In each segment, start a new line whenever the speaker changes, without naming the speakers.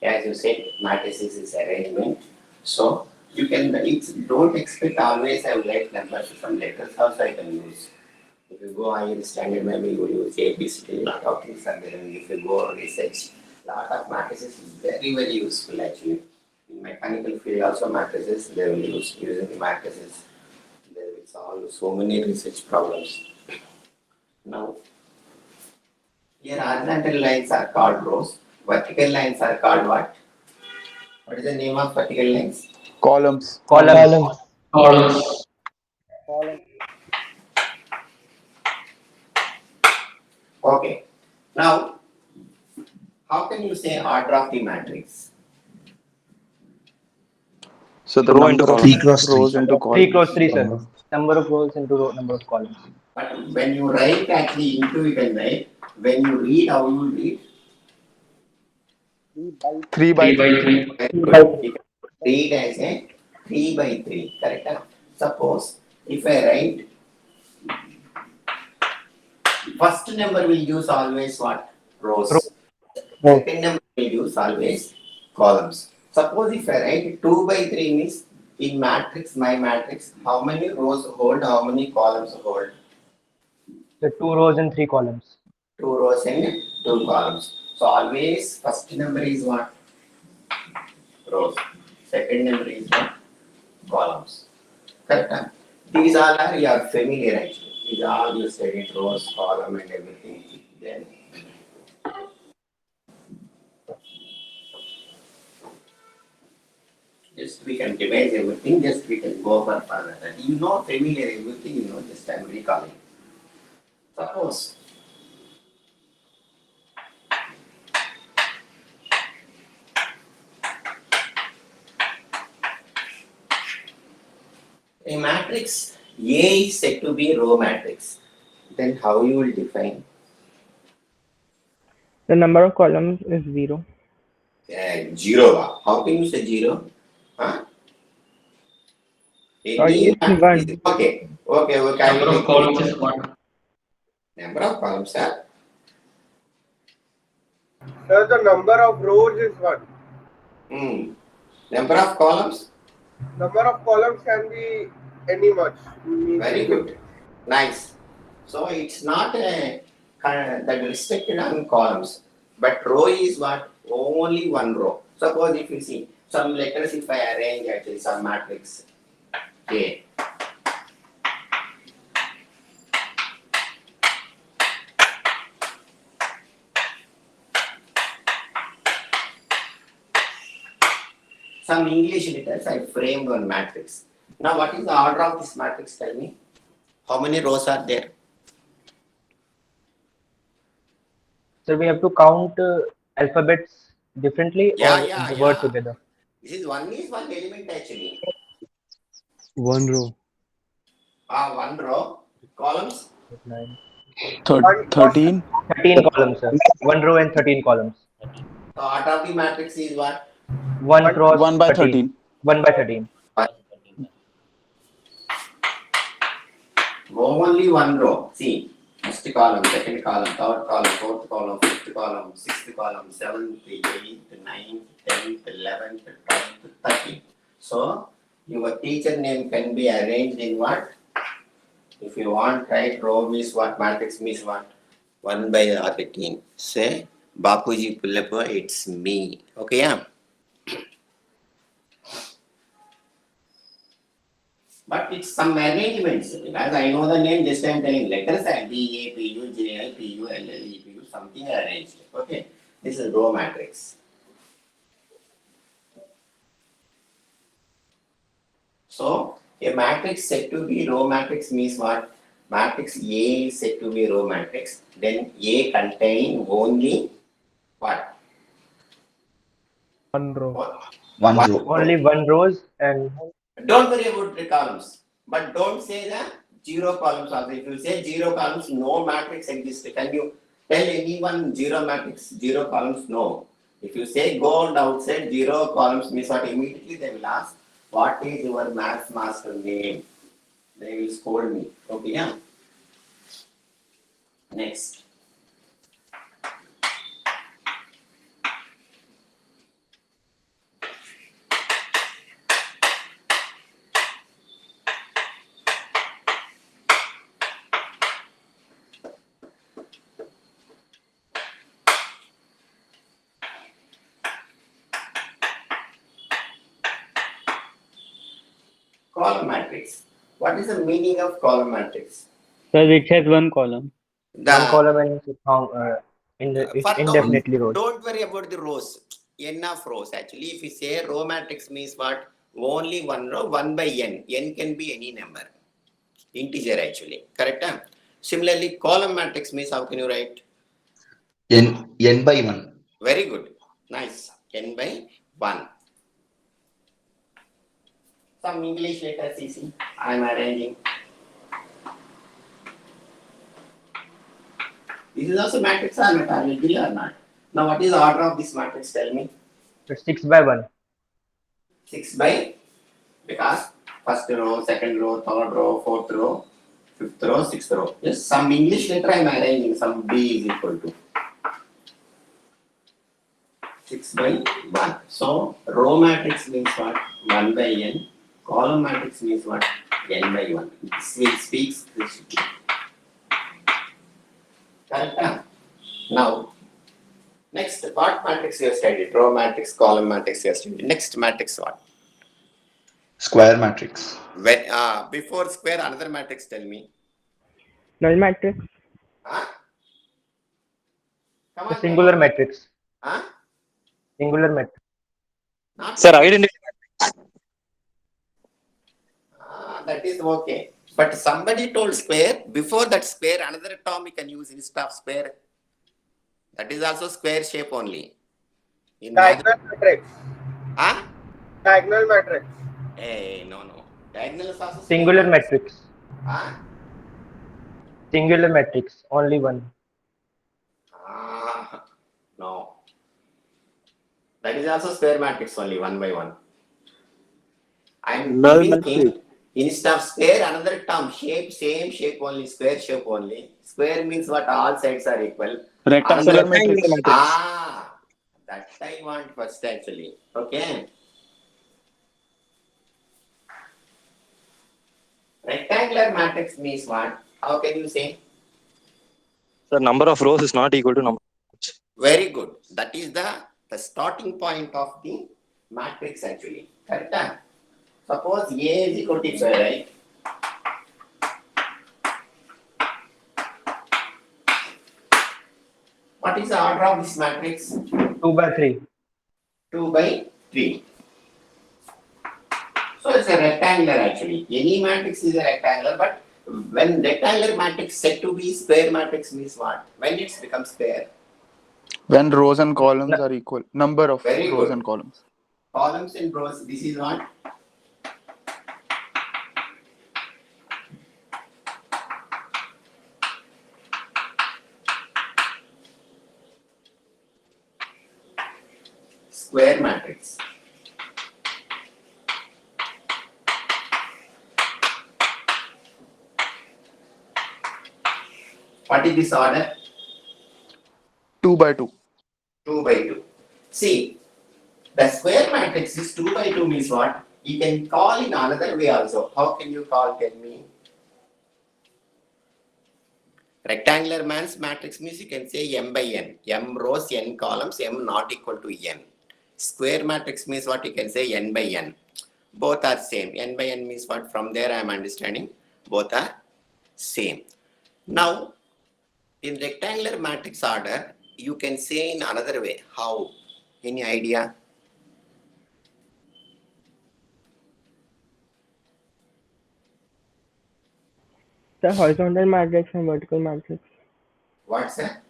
As you said, matrices is arrangement. So you can don't expect always have like numbers. Some letters also I can use. If you go higher standard, maybe you will use ABCD, lot of things are there. And if you go research, lot of matrices is very, very useful actually. In mechanical field also matrices, they will use using the matrices. They will solve so many research problems. Now, here horizontal lines are called rows, vertical lines are called what? What is the name of vertical lines?
Columns.
Columns.
Columns.
Columns.
Okay. Now, how can you say order of the matrix?
So the
Row into
number of
column.
3 cross 3.
rows into
3 cross
columns.
3, sir.
Number.
Number of rows into number of columns.
But when you write actually into you can write. When you read, how you read?
3 by
3 by
3.
3.
Very good. You can read as a 3 by 3. Correct? Suppose if I write first number will use always what? Rows. Second number will use always columns. Suppose if I write 2 by 3 means in matrix, my matrix, how many rows hold, how many columns hold?
So 2 rows and 3 columns.
2 rows and 2 columns. So always first number is what? Rows. Second number is what? Columns. Correct? These all are you are familiar actually. These are all you studied rows, column and everything. Then just we can devise everything, just we can go for further. And you know familiar everything, you know, just I'm recalling. Suppose a matrix A is said to be row matrix. Then how you will define?
The number of columns is 0.
Zero. How can you say zero? Huh?
It's
Matrix is
1.
okay. Okay, okay. I
Number
will
of
agree.
columns is 1.
Number of columns are
Sir, the number of rows is 1.
number of columns.
Number of columns can be any much.
Very good. Nice. So it's not that restricted on columns, but row is what? Only one row. Suppose if you see some letters, if I arrange actually some matrix A. Some English letters I framed one matrix. Now what is the order of this matrix? Tell me. How many rows are there?
So we have to count alphabets differently or
Yeah,
the word
yeah.
together.
This is one element actually.
1 row.
One row. Columns.
9.
13.
13 columns, sir. 1 row and 13 columns.
So order of the matrix is what?
1 cross
1 by
13.
13.
1 by 13.
Only one row. See, first column, second column, third column, fourth column, fifth column, sixth column, seventh, eighth, ninth, 10th, 11th, 12th, 13th. So your teacher name can be arranged in what? If you want, write row means what, matrix means what? 1 by 13. Say, Bapuji Pullappa, it's me. Okay, yeah. But it's some arrangements. As I know the name, just I am telling letters are D, A, P, U, J, I, P, U, L, L, E, P, U, something arranged. Okay. This is row matrix. So a matrix said to be row matrix means what? Matrix A is said to be row matrix. Then A contain only what?
1 row.
One
One row.
Only 1 rows and
Don't worry about the columns, but don't say the zero columns also. If you say zero columns, no matrix exists. Can you tell anyone zero matrix, zero columns? No. If you say go outside zero columns means what? Immediately they will ask, what is your maths master name? They will scold me. Okay, yeah. Next. column matrix. What is the meaning of column matrix?
Sir, it has one column.
One column and it's found indefinitely rows.
Don't worry about the rows. N of rows. Actually, if you say row matrix means what? Only one row, 1 by n. N can be any number. Integer actually. Correct? Huh? Similarly, column matrix means how can you write?
N by 1.
Very good. Nice. N by 1. Some English letters easy. I am arranging. This is also matrix or not? I will agree or not. Now, what is the order of this matrix? Tell me.
It's 6 by 1.
6 by, because first row, second row, third row, fourth row, fifth row, sixth row. Yes, some English letter I am arranging. Some B is equal to 6 by 1. So, row matrix means what? 1 by n. Column matrix means what? N by 1. This speaks this. Correct? Now, next, what matrix you have studied? Row matrix, column matrix you have studied. Next matrix what?
Square matrix.
When, before square, another matrix, tell me.
Null matrix.
Huh? Come
The
on.
singular matrix.
Huh?
Singular matrix.
Not
Sir, identity.
that is okay. But somebody told square. Before that square, another term you can use instead of square. That is also square shape only. In
Diagonal matrix.
Huh?
Diagonal matrix.
Hey, no. Diagonal is also
Singular
square.
matrix.
Huh?
Singular matrix. Only one.
No. That is also square matrix only, 1 by 1. I am
Null
giving
matrix.
hint. Instead of square, another term, shape, same shape only, square shape only. Square means what? All sides are equal.
Rectangular
Another-
matrix.
That I want first actually. Okay. Rectangular matrix means what? How can you say?
The number of rows is not equal to number.
Very good. That is the starting point of the matrix actually. Correct? Suppose A is equal to 5, right? What is the order of this matrix?
2 by 3.
2 by 3. So it's a rectangular actually. Any matrix is a rectangular, but when rectangular matrix said to be square matrix means what? When it becomes square?
When rows and columns are equal. Number of
Very
rows
good.
and columns.
Columns and rows, this is what? Square matrix. What is this order?
2 by 2.
2 by 2. See, the square matrix is 2 by 2 means what? You can call in another way also. How can you call? Tell me. Rectangular matrix means you can say m by n. M rows, n columns, m not equal to n. Square matrix means what? You can say n by n. Both are same. N by n means what? From there I am understanding. Both are same. Now, in rectangular matrix order, you can say in another way. How? Any idea?
The horizontal matrix and vertical matrix.
What's that?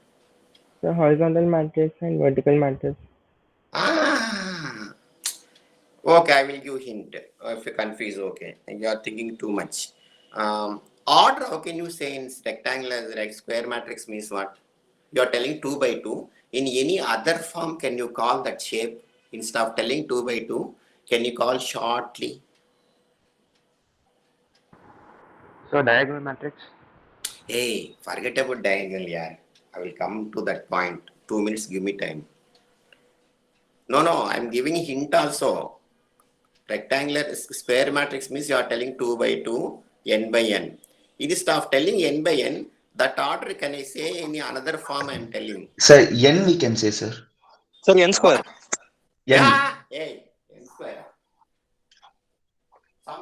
The horizontal matrix and vertical matrix.
Okay, I will give hint. If you confuse, okay. You are thinking too much. Order, how can you say in rectangular, like square matrix means what? You are telling 2 by 2. In any other form, can you call that shape? Instead of telling 2 by 2, can you call shortly?
So diagonal matrix.
Hey, forget about diagonal, yeah. I will come to that point. 2 minutes, give me time. No, I'm giving a hint also. Rectangular square matrix means you are telling 2 by 2, n by n. Instead of telling n by n, that order can I say in another form I am telling.
Sir, n we can say, sir.
Sir, n square.
N.
Yeah, hey, n square.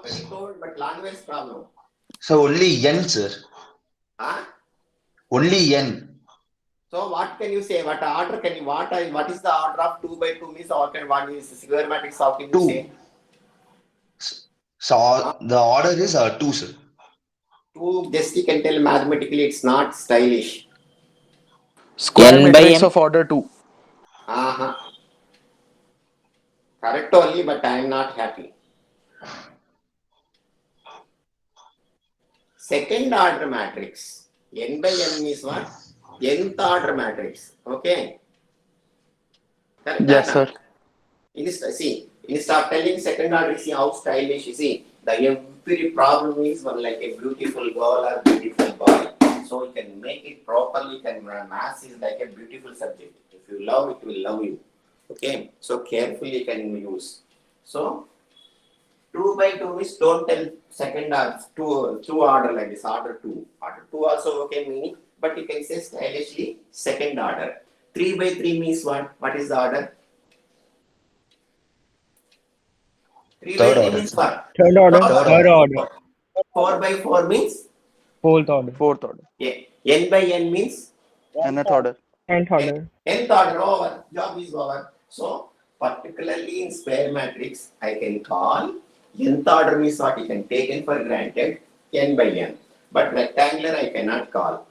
already told, but language problem.
So only N, sir.
Huh?
Only N.
So what can you say? What order can you, what is the order of 2 by 2 means how can one is square matrix, how can you
2.
say?
So the order is 2, sir.
2, just you can tell mathematically it's not stylish.
Square
N by
matrix
M.
of order 2.
Uh-huh. Correct only, but I am not happy. Second order matrix. N by N is what? Nth order matrix. Okay. Correct,
Yes,
Anna?
sir.
Instead of telling second order, see how stylish you see. The every problem is one like a beautiful girl or beautiful boy. So you can make it properly. Maths is like a beautiful subject. If you love it, will love you. Okay. So carefully you can use. So 2 by 2 means don't tell second order, two order like this, order 2. Order 2 also okay meaning, but you can say stylishly second order. 3 by 3 means what? What is the order? 3 by
Third
3
order.
means what?
Third order.
Third order.
4 by 4 means?
Fourth order.
Fourth order.
Yeah. N by N means?
Nth order.
Nth order.
Nth order over. Job is over. So, particularly in square matrix, I can call nth order means what you can take in for granted N by N. But rectangular I cannot call.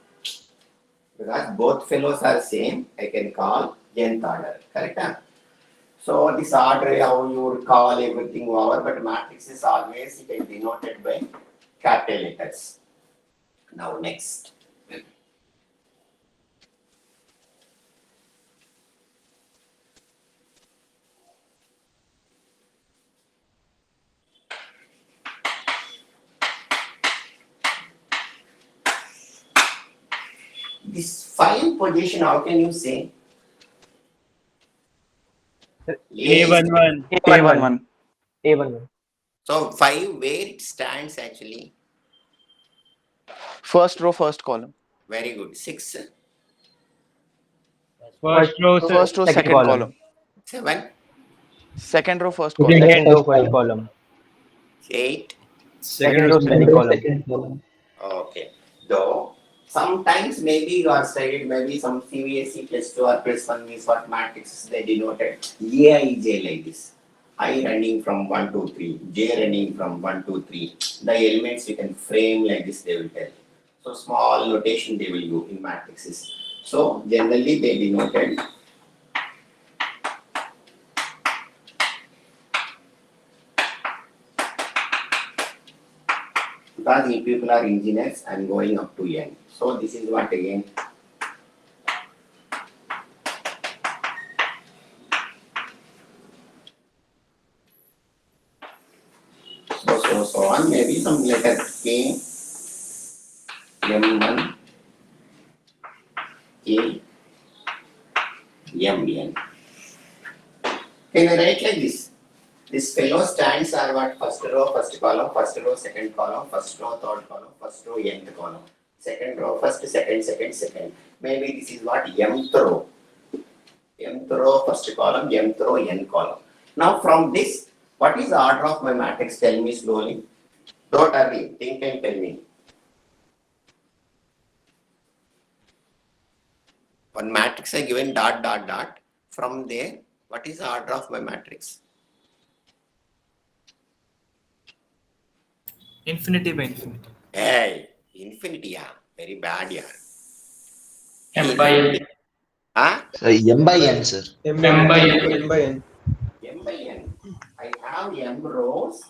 Because both fellows are same, I can call nth order. Correct? Huh? So this order, how you would call everything over, but matrix is always it is denoted by capital letters. Now next. This 5 position, how can you say?
A11.
A11.
A11.
So 5 where it stands actually.
First row, first column.
Very good. 6,
First row,
First row,
second
second
column.
column.
7,
Second row, first column.
Second row, first column.
8.
Second row, second column.
Okay. Though sometimes maybe you are studied, maybe some CVSE plus 2 or plus 1 means what matrices they denoted. Aij like this. I running from 1 to 3, J running from 1 to 3. The elements you can frame like this, they will tell. So small notation they will use in matrices. So generally they denoted because if people are engineers, I am going up to N. So this is what again. So on, maybe some letter K, M1, K, MN. Can I write like this? This fellow stands are what? First row, first column, first row, second column, first row, third column, first row, nth column. Second row, first, second, second, second. Maybe this is what? Mth row. Mth row, first column, mth row, n column. Now from this, what is the order of my matrix? Tell me slowly. Don't hurry. Think and tell me. One matrix I given dot, dot, dot. From there, what is the order of my matrix?
Infinity by infinity.
Hey, infinity, yeah. Very bad, yeah.
M by N.
Huh?
So M by N, sir.
M by N.
M by N.
M by N. I have M rows.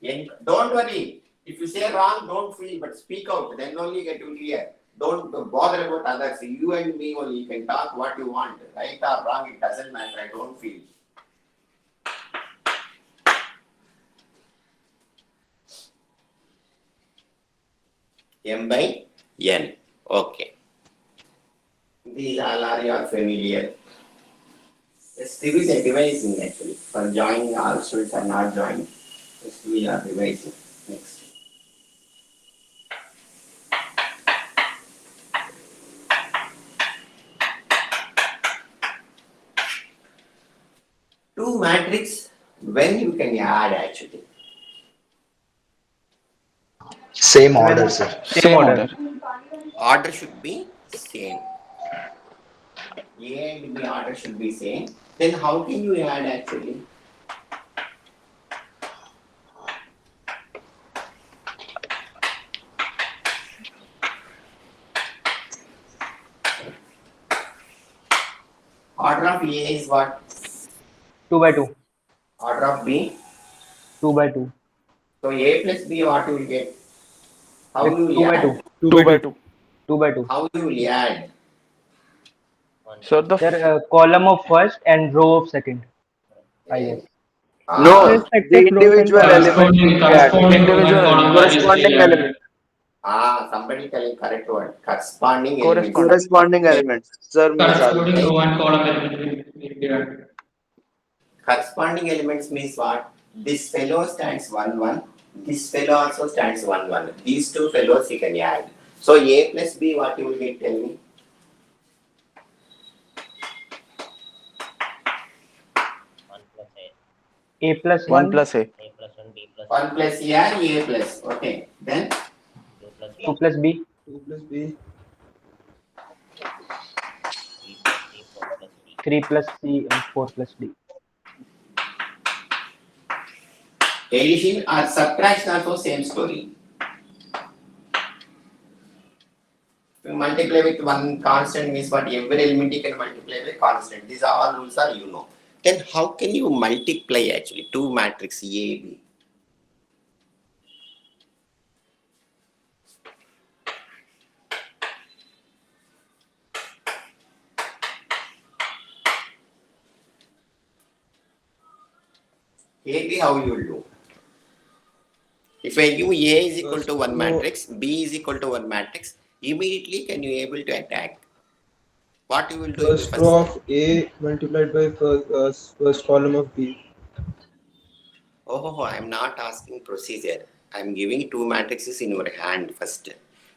N. Don't worry. If you say wrong, don't feel, but speak out. Then only get to clear. Don't bother about others. You and me only. You can talk what you want. Right or wrong, it doesn't matter. I don't feel. M by N. Okay. These all are your familiar. STV is a devising actually. For joining, all students are not joined. STV are revising. Next. Two matrix, when you can add actually.
Same order, sir.
Same order.
Order should be same. A and B order should be same. Then how can you add actually? Order of A is what?
2 by 2.
Order of B.
2 by 2.
So A plus B, what you will get? How you will
2 by
add?
2.
2 by 2.
2 by 2.
How you will add?
Sir, the
Sir, column of first and row of second. I guess.
No,
Respective
the
rows and
individual
columns.
element.
Corresponding
individual
row and column that is
corresponding
added.
element.
Somebody telling correct word. Corresponding
Corresponding.
elements.
Corresponding element. Sir, means
Corresponding row and column element will be added.
Corresponding elements means what? This fellow stands 1 1. This fellow also stands 1 1. These two fellows you can add. So A plus B, what you will get? Tell me.
A plus
1
1.
plus A.
1 plus A or A plus. Okay. Then
2 plus B.
2 plus B.
3 plus C and 4 plus D.
addition or subtraction also same story. You multiply with one constant means what? Every element you can multiply with constant. These are all rules are you know. Then how can you multiply actually two matrix A, B? A, B, how you will do? If I give A is equal to one matrix, B is equal to one matrix, immediately can you able to attack? What you will do?
First row of A multiplied by first column of B.
Oh, I am not asking procedure. I am giving two matrices in your hand first.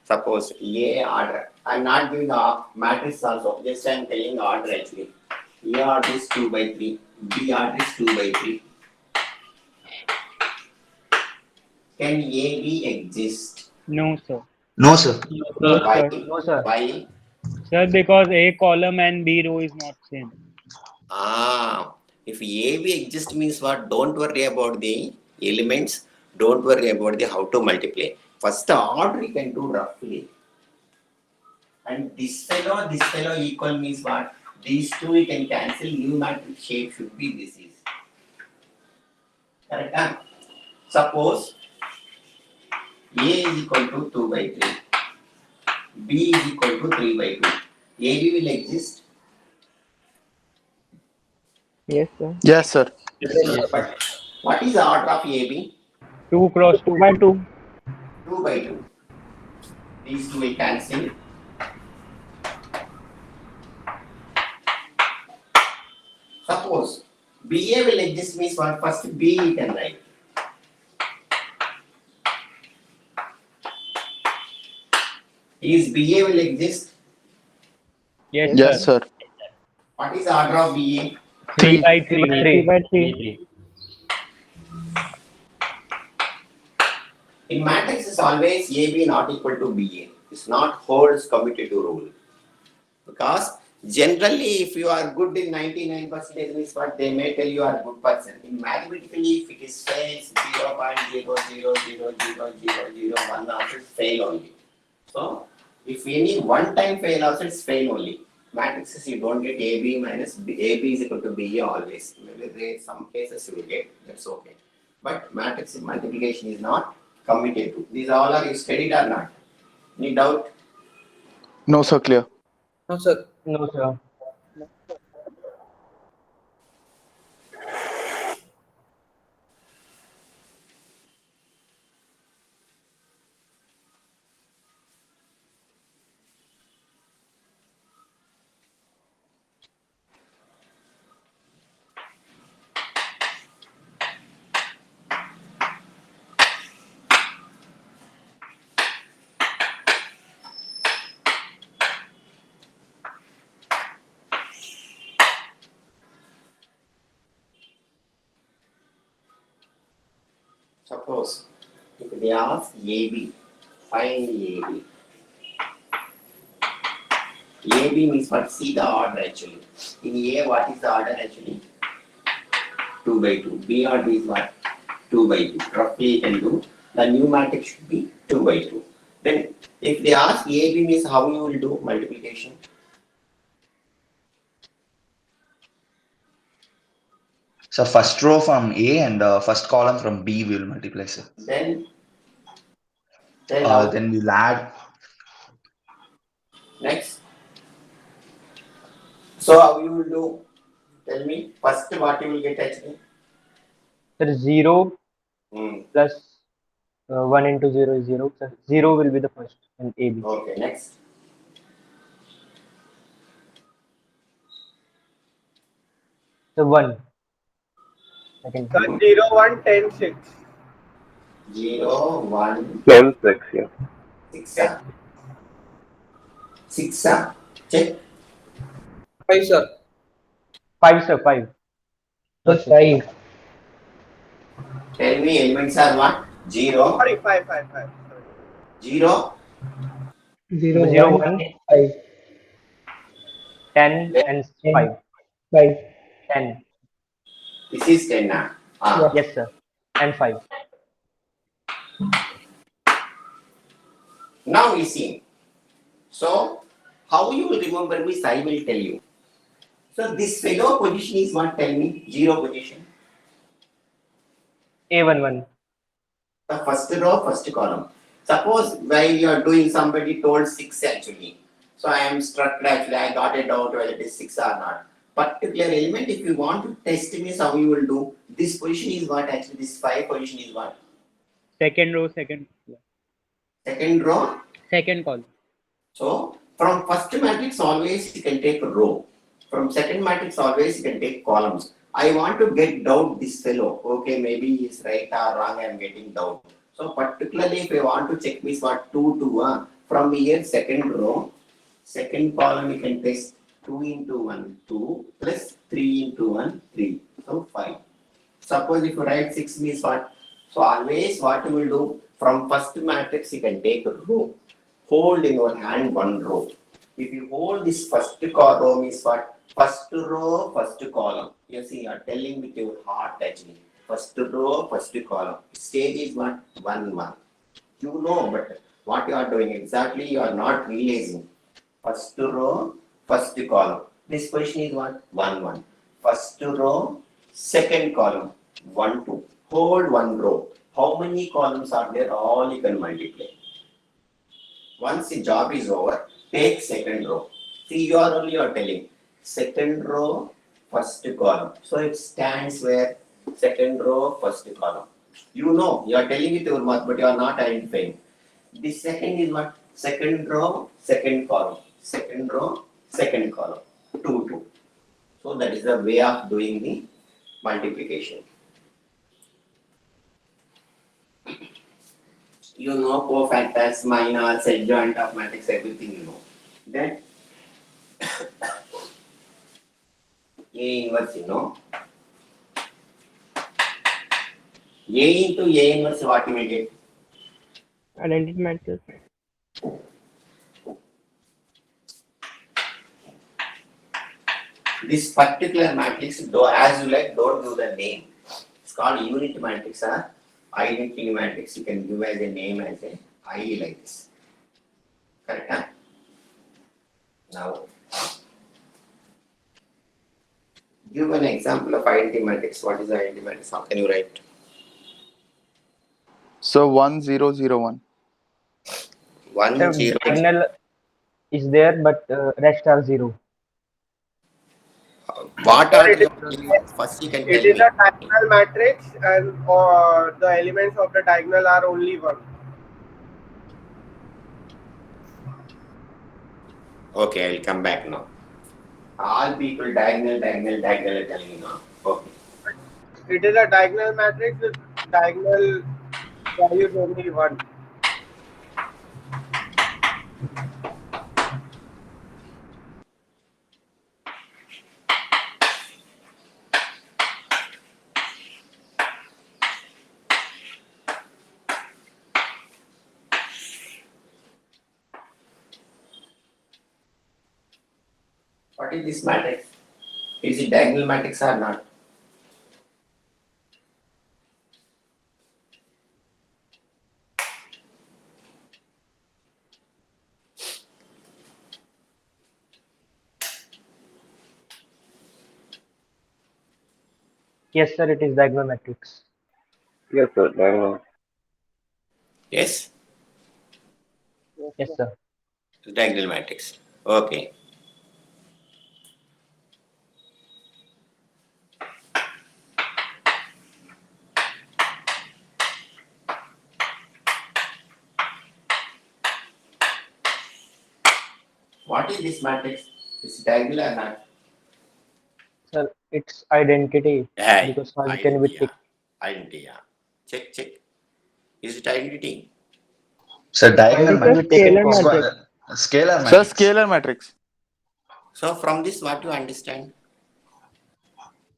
Suppose A order. I am not giving a matrix also. Just I am telling order actually. A order is 2 by 3. B order is 2 by 3. Can A, B exist?
No, sir.
No, sir.
No,
Why?
sir.
No, sir.
Why?
Sir, because A column and B row is not same.
If A, B exist means what? Don't worry about the elements. Don't worry about the how to multiply. First order you can do roughly. And this fellow equal means what? These two we can cancel. New matrix shape should be this is. Correct? Huh? Suppose A is equal to 2 by 3. B is equal to 3 by 2. AB will exist.
Yes, sir.
Yes, sir.
But what is the order of AB?
2 cross 2 by 2.
2 by 2. These two will cancel. Suppose BA will exist means what? First B you can write. Is BA will exist?
Yes,
Yes, sir.
What is the order of BA?
3 by 3.
3.
3 by 3.
In matrix is always AB not equal to BA. It's not holds commutative rule. Because generally if you are good in 99% means what they may tell you are a good person. In mathematically if it is fails 0.000000001 also it's fail only. So if any one time fail also it's fail only. Matrices you don't get AB minus B, AB is equal to BA always. Maybe there are some cases you will get, that's okay. But matrix multiplication is not commutative. These all are you studied or not? Any doubt?
No, sir. Clear.
No, sir.
No, sir.
Suppose if they ask AB, Find AB. AB means what? See the order actually. In A, what is the order actually? 2 by 2. B order is what? 2 by 2. Roughly you can do. The new matrix should be 2 by 2. Then if they ask AB means how you will do multiplication?
So first row from A and first column from B we will multiply, sir.
Then how?
Then we'll add.
Next. So how you will do? Tell me. First what you will get actually?
Sir, 0
Hmm.
plus 1 into 0 is 0. So 0 will be the first in AB.
Okay, next.
So 1. Second.
Sir, 0, 1, 10, 6.
0, 1,
10, 6, yeah.
6. 6. Check.
5, sir.
5, sir, 5.
So 5.
Tell me elements are what? 0,
Sorry, 5, 5, 5.
0,
0,
0,
1,
1,
5.
10 and 5.
5.
10.
this is 10 now. Ah.
Yes, sir. And 5.
Now we see. So, how you will remember this, I will tell you. So, this fellow position is what? Tell me. 0 position.
A11.
The first row, first column. Suppose while you are doing, somebody told 6 actually. So, I am struck actually, I got a doubt whether it is 6 or not. Particular element, if you want to test me, how you will do. This position is what actually, this 5 position is what?
Second row, second
Row.
column.
So, from first matrix always you can take row. From second matrix always you can take columns. I want to get doubt this fellow. Okay, maybe he is right or wrong, I am getting doubt. So, particularly if I want to check this what 2, 2, from here second row, second column you can test 2 into 1, 2 plus 3 into 1, 3. So, 5. Suppose if you write 6 means what? So, always what you will do, from first matrix you can take a row. Hold in your hand one row. If you hold this first row means what? First row, first column. You see, you are telling with your heart actually. First row, first column. Stage is what? 1, 1. You know, but what you are doing exactly, you are not realizing. First row, first column. This question is what? 1, 1. First row, second column. 1, 2. Hold one row. How many columns are there? All you can multiply. Once the job is over, take second row. See, you are telling second row, first column. So it stands where second row, first column. You know, you are telling it your mouth, but you are not identifying. The second is what? Second row, second column. Second row, second column. 2, 2. So that is the way of doing the multiplication. You know cofactors, minors, adjoint of matrix, everything you know. Then A inverse you know. A into A inverse what you will get?
Identity matrix.
This particular matrix, though as you like, don't give the name. It's called unit matrix or identity matrix. You can give as a name as a I like this. Correct? Huh? Now, give an example of identity matrix. What is the identity matrix? How can you write?
So 1 0 0 1.
1,
Sir,
0.
diagonal is there, but rest are 0.
What are the elements? First you can tell
It is
me.
a diagonal matrix and the elements of the diagonal are only 1.
Okay, I will come back now. All people diagonal telling me now. Okay.
It is a diagonal matrix with diagonal values only 1.
What is this matrix? Is it diagonal matrix or not?
Yes, sir, it is diagonal matrix.
Yes, sir. Diagonal.
Yes,
Yes, sir.
diagonal matrix. Okay. What is this matrix? Is it diagonal or not?
Sir, it's identity
Hey,
because how can we
identity.
take?
Identity. Check, check. Is it identity?
So
How
diagonal
It's
can
a
we
matrix.
take in
scalar
common?
matrix.
Scalar
Sir,
matrix.
scalar matrix.
So from this, what you understand?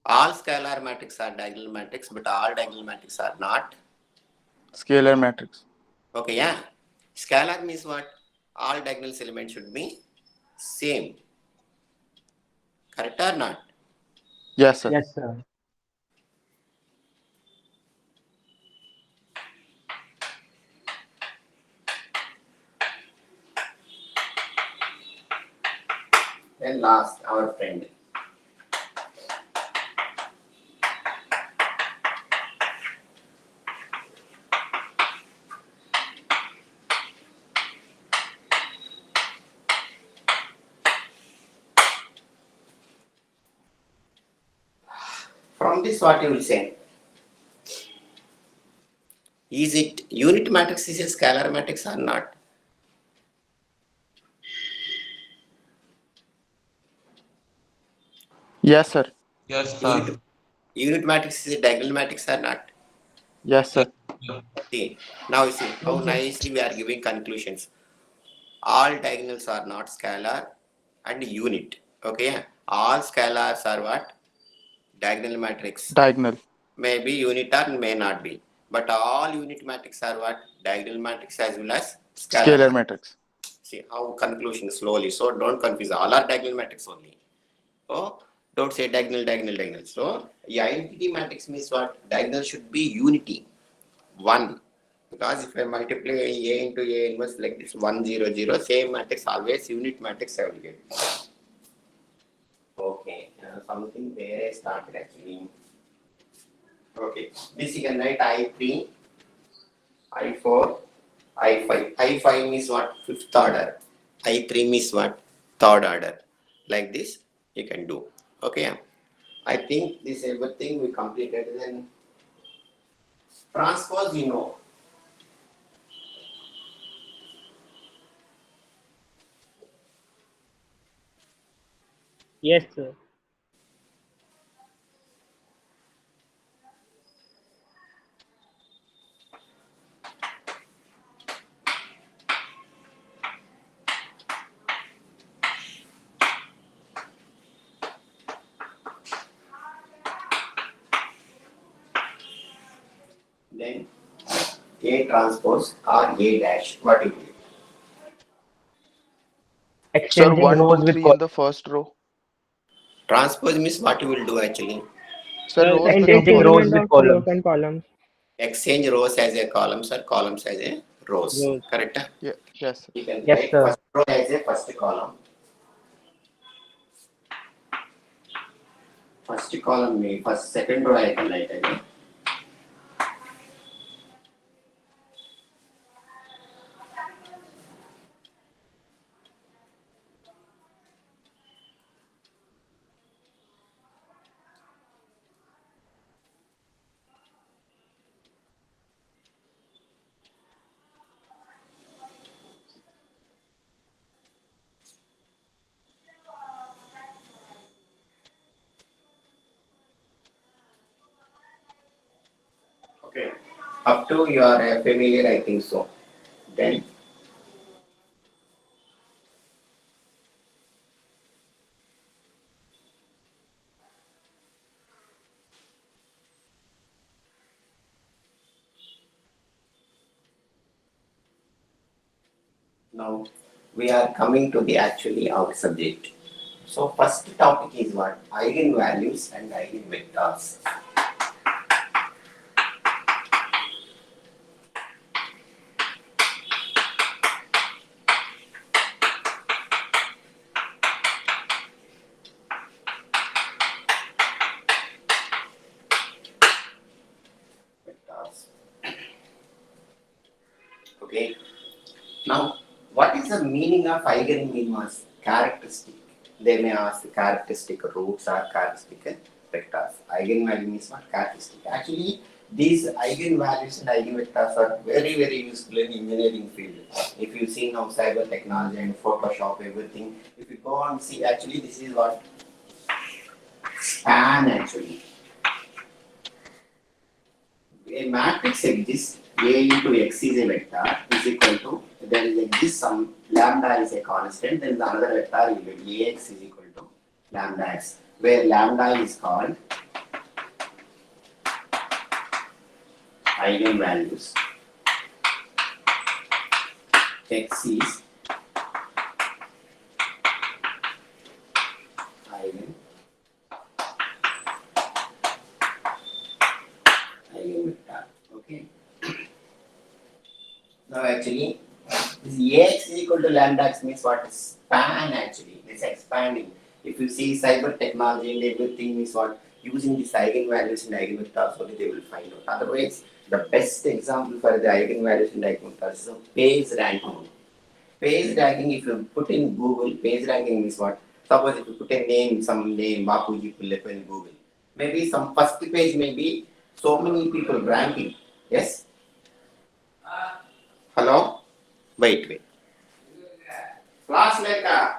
All scalar matrices are diagonal matrix, but all diagonal matrices are not.
Scalar matrix.
Okay, yeah. Scalar means what? All diagonal elements should be same. Correct or not?
Yes, sir.
Yes, sir.
Then last, our friend. From this, what you will say? Is it unit matrix is a scalar matrix or not?
Yes, sir.
Yes,
Unit matrix is a diagonal matrix or not?
Yes, sir.
See, now you see how nicely we are giving conclusions. All diagonals are not scalar and unit. Okay, all scalars are what? Diagonal matrix.
Diagonal.
May be unit or may not be. But all unit matrix are what? Diagonal matrix as well as scalar
Scalar
matrix.
matrix.
See how conclusion slowly. So don't confuse. All are diagonal matrix only. Oh, don't say diagonal, diagonal, diagonal. So identity matrix means what? Diagonal should be unity. 1. Because if I multiply A into A inverse like this 1, 0, 0, same matrix always unit matrix I will get. Okay, something where I started actually. Okay, this you can write I3, I4, I5. I5 means what? Fifth order. I3 means what? Third order. Like this you can do. Okay, I think this everything we completed. Then transpose you know.
Yes, sir.
Then A transpose or A dash. What it is?
Sir,
Exchanging
1, 2,
rows with
3 in
columns.
the first row.
Transpose means what you will do actually?
Sir,
Sir,
rows
exchanging
Exchanging
become
rows
columns.
Interchangement
with
of rows
columns.
and columns.
Exchange rows as a columns or columns as a rows.
rows.
Correct?
Yeah, yes, sir.
You can
Yes,
write
sir.
first row as a first column. First column means first second row I can write again. Okay. Up to you are familiar, I think so. Then now we are coming to the actually our subject. So first topic is what? Eigenvalues and eigenvectors. Vectors. Okay. Now, what is the meaning of eigenminimals? Characteristic. They may ask characteristic roots or characteristic vectors. Eigenvalue means what? Characteristic. Actually, these eigenvalues and eigenvectors are very, very useful in engineering field. If you see now cyber technology and Photoshop, everything, if you go and see, actually this is what span actually. A matrix exists, A into X is a vector is equal to, there is exists some lambda is a constant, then the another vector you get Ax is equal to lambda x, where lambda is called eigenvalues, X is eigenvector. Okay. Now actually, this Ax is equal to lambda x means what? Span actually. It's expanding. If you see cyber technology and everything means what? Using these eigenvalues and eigenvectors only they will find out. Otherwise, the best example for the eigenvalues and eigenvectors is page ranking. Page ranking, if you put in Google, page ranking means what? Suppose if you put a name, some name, Bapuji Pillappa in Google, maybe some first page may be so many people ranking. Yes? Hello? Wait. Class later.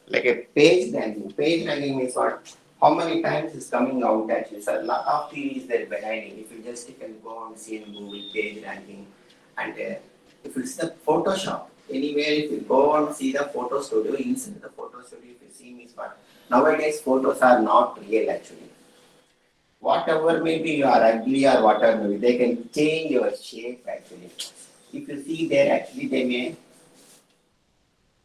Like a page ranking. Page ranking means what? How many times is coming out actually. So a lot of theories there behind it. If you just can go and see in Google page ranking, and if it's the Photoshop, anywhere if you go and see the photo studio, inside the photo studio, if you see means what? Nowadays photos are not real actually. Whatever maybe you are ugly or whatever maybe, they can change your shape actually. If you see there actually they may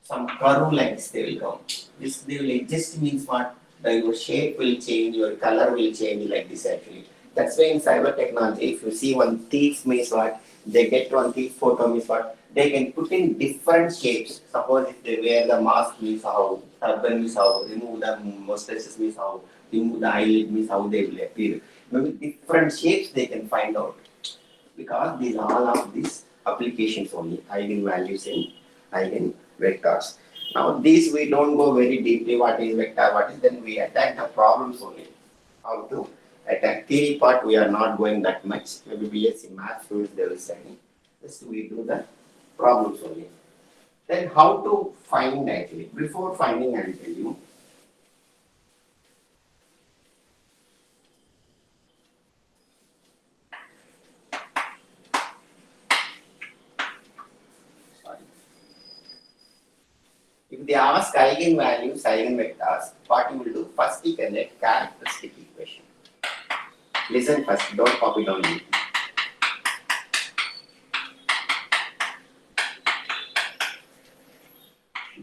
some curve lines they will come. This they will adjust means what? Your shape will change, your color will change like this actually. That's why in cyber technology, if you see one thief means what? They get one thief photo means what? They can put in different shapes. Suppose if they wear the mask means how, turban means how, remove the mustaches means how, remove the eyelid means how they will appear. Maybe different shapes they can find out. Because these all of these applications only, eigenvalues and eigenvectors. Now these we don't go very deeply what is vector, what is, then we attack the problems only. How to attack theory part we are not going that much. Maybe BSc math students they will study. Just we do the problems only. Then how to find actually. Before finding I will tell you. If they ask eigenvalues, eigenvectors, what you will do? First you can get characteristic equation. Listen first, don't copy down it.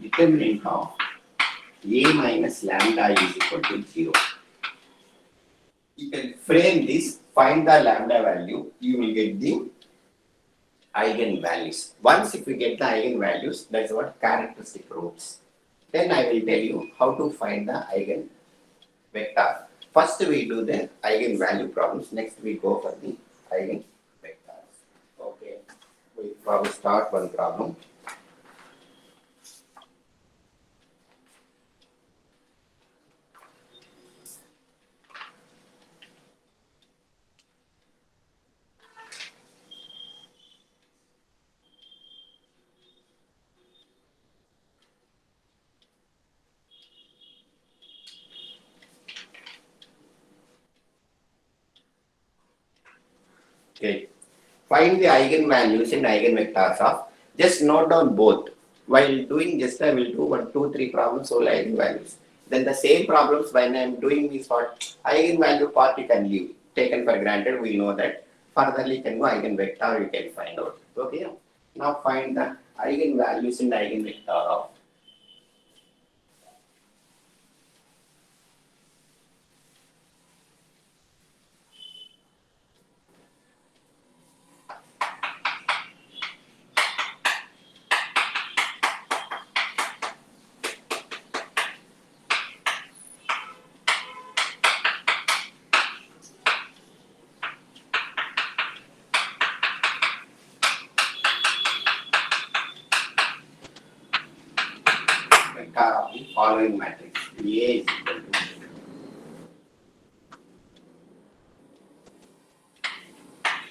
Determinant of A minus lambda is equal to 0. You can frame this, find the lambda value, you will get the eigenvalues. Once if you get the eigenvalues, that's what characteristic roots. Then I will tell you how to find the eigenvector. First we do the eigenvalue problems, next we go for the eigenvectors. Okay, we probably start one problem. Okay. Find the eigenvalues and eigenvectors of. Just note down both. While doing just I will do 1, 2, 3 problems all eigenvalues. Then the same problems when I am doing this part, eigenvalue part you can leave. Taken for granted, we know that. Furtherly you can go eigenvector, you can find out. Okay. Now find the eigenvalues and eigenvector of. Vector of the following matrix. A is equal to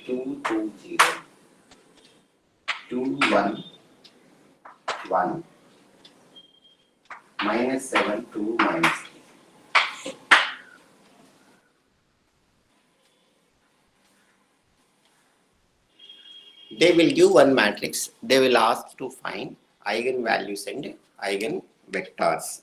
2, 2, 0, 2, 1, 1, minus 7, 2, minus 3. They will give one matrix. They will ask to find eigenvalues and eigenvectors.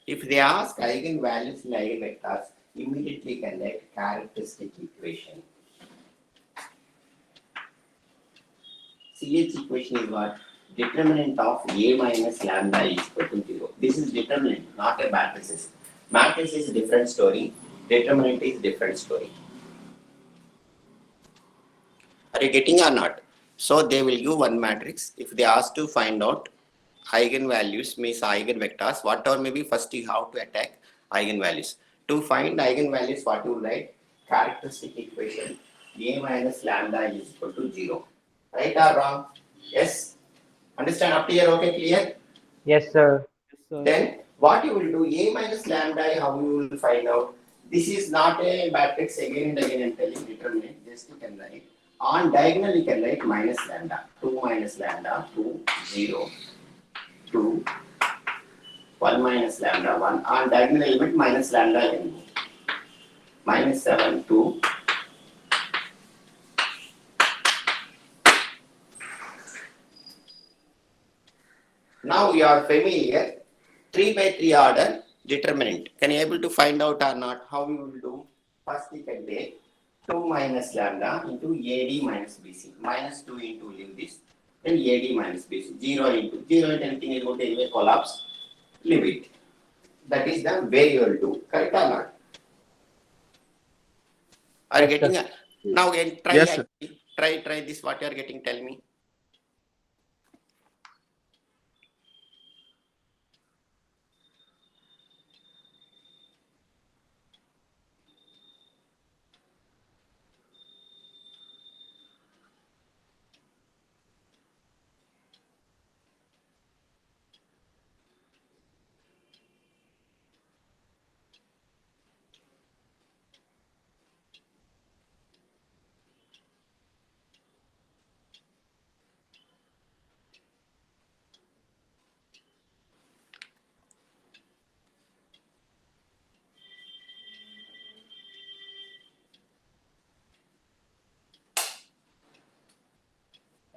If they ask eigenvalues and eigenvectors, immediately can write characteristic equation. CH equation is what? Determinant of A minus lambda is equal to 0. This is determinant, not a matrices. Matrix is a different story. Determinant is different story. Are you getting or not? So they will give one matrix. If they ask to find out eigenvalues means eigenvectors, whatever may be, first you have to attack eigenvalues. To find eigenvalues, what you write? Characteristic equation A minus lambda is equal to 0. Right or wrong? Yes? Understand up here? Okay, clear?
Yes, sir.
Then what you will do, A minus lambda, how you will find out? This is not a matrix again and again I'm telling determinant, just you can write. On diagonal you can write minus lambda, 2 minus lambda, 2, 0, 2, 1 minus lambda, 1. On diagonal element minus lambda you can go. Minus 7, 2. Now you are familiar, 3 by 3 order determinant. Can you able to find out or not? How you will do? First you can take 2 minus lambda into AD minus BC. Minus 2 into leave this. Then AD minus BC. 0 into anything is going to anyway collapse. Leave it. That is the way you will do. Correct or not? Are you getting it? Now again try
Yes, sir.
try this what you are getting, tell me.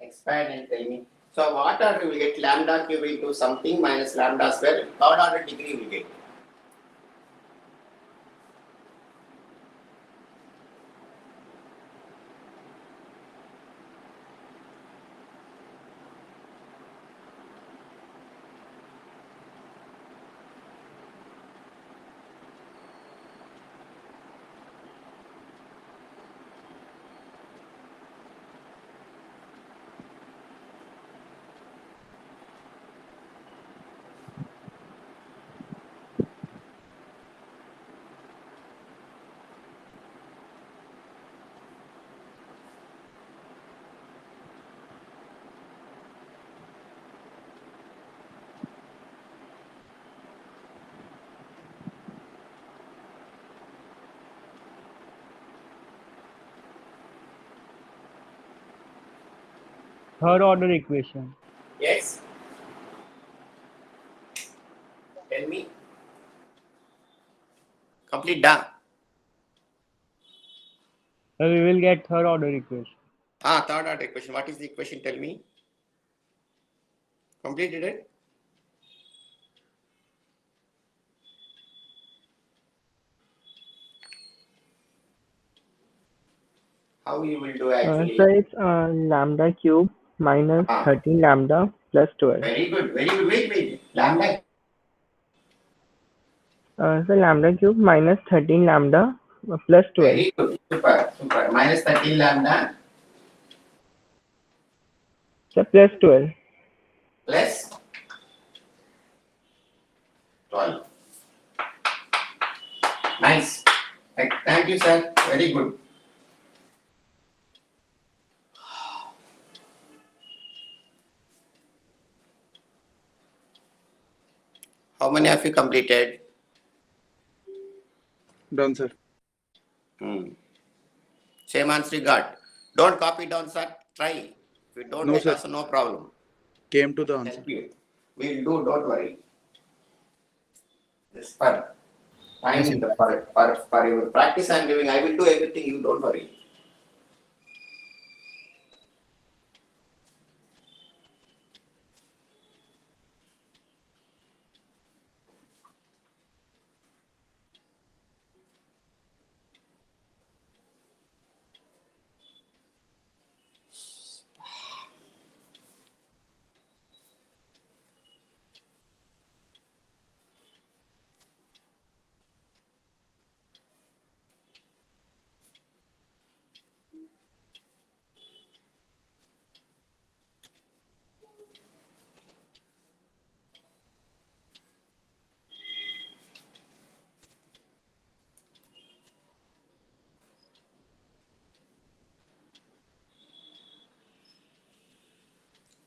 Expand and tell me. So what order you will get? Lambda cube into something minus lambda square. Third order degree you will get.
third order equation.
Yes? Tell me. Complete done.
So we will get third order equation.
Third order equation. What is the equation? Tell me. Completed it? How you will do actually?
So it's lambda cube minus
Ah.
13 lambda plus 12.
Very good, very good. Wait. Lambda.
So lambda cube minus 13 lambda plus 12.
Very good. Super. Minus 13 lambda
So plus 12.
plus 12. Nice. Thank you, sir. Very good. How many have you completed?
Done, sir.
Same answer you got. Don't copy down, sir. Try. If you don't
No,
make
sir.
also no problem.
Came to the answer.
Help you. We'll do, don't worry. This for time, for your practice I'm giving, I will do everything, you don't worry.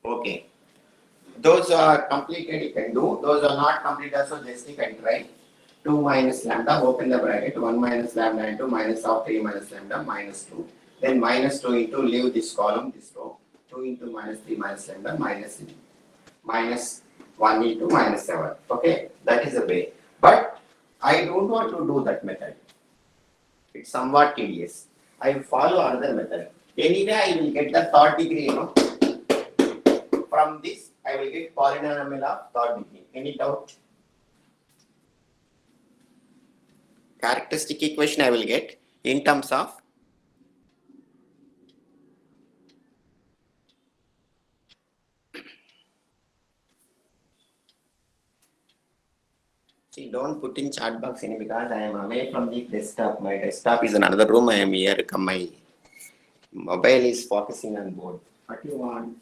Okay. Those are completed, you can do. Those are not completed, so just you can try. 2 minus lambda, open the bracket, 1 minus lambda into minus of 3 minus lambda minus 2. Then minus 2 into, leave this column, this row. 2 into minus 3 minus lambda minus 1 into minus 7. Okay, that is the way. But I don't want to do that method. It's somewhat tedious. I will follow another method. Anyway, I will get the third degree, From this, I will get polynomial of third degree. Any doubt? Characteristic equation I will get in terms of see, don't put in chat box any because I am away from the desktop. My desktop is in another room. I am here. My mobile is focusing on board. What you want?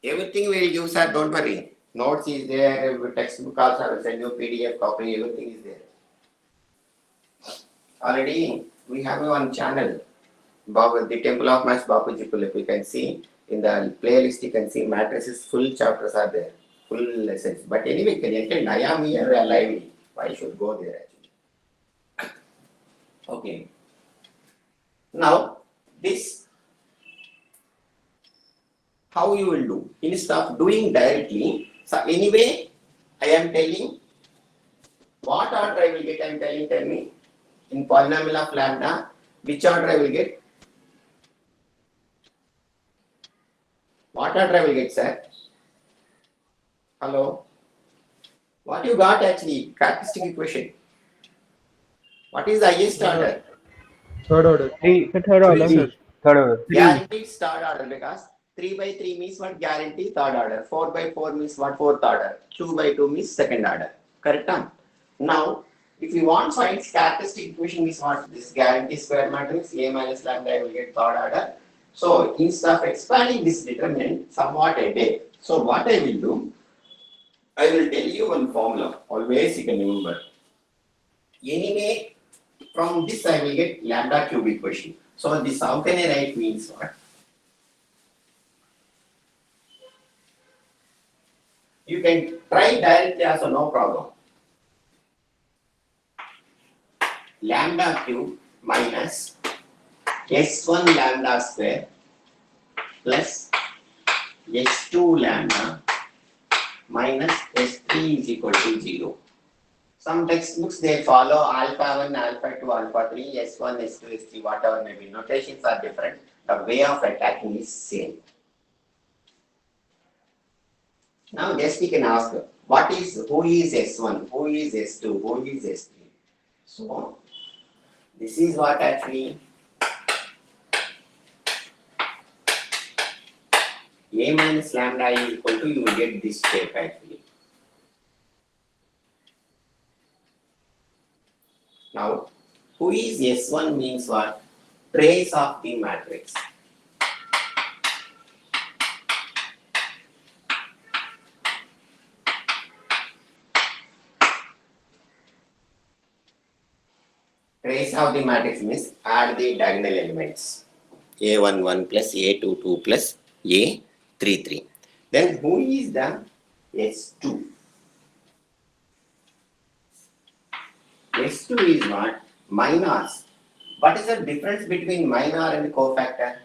Everything we will use, sir. Don't worry. Notes is there. Textbook also. I will send you PDF copy. Everything is there. Already we have one channel, the Temple of Maths Bapuji Pulip. You can see in the playlist, you can see matrices, full chapters are there, full lessons. But anyway, you can attend. I am here lively. Why should go there actually? Okay. Now, this, how you will do? Instead of doing directly, so anyway, I am telling what order I will get, I am telling, tell me. In polynomial of lambda, which order I will get? What order I will get, sir? Hello? What you got actually? Characteristic equation. What is the highest order?
Third order.
The third order.
Sir.
Third order.
Guaranteed third order because 3 by 3 means what? Guarantee third order. 4 by 4 means what? Fourth order. 2 by 2 means second order. Correct? Now, if you want to find characteristic equation means what? This guarantee square matrix A minus lambda I will get third order. So instead of expanding this determinant somewhat a day, so what I will do, I will tell you one formula. Always you can remember. Anyway, from this I will get lambda cube equation. So this how can I write means what? You can try directly also, no problem. Lambda cube minus S1 lambda square plus S2 lambda minus S3 is equal to 0. Some textbooks they follow alpha 1, alpha 2, alpha 3, S1, S2, S3, whatever may be. Notations are different. The way of attacking is same. Now just we can ask, who is S1, who is S2, who is S3? So this is what actually A minus lambda is equal to, you will get this shape actually. Now, who is S1 means what? Trace of the matrix. Trace of the matrix means add the diagonal elements. A11 plus A22 plus A33. Then who is the S2? S2 is what? Minors. What is the difference between minor and cofactor?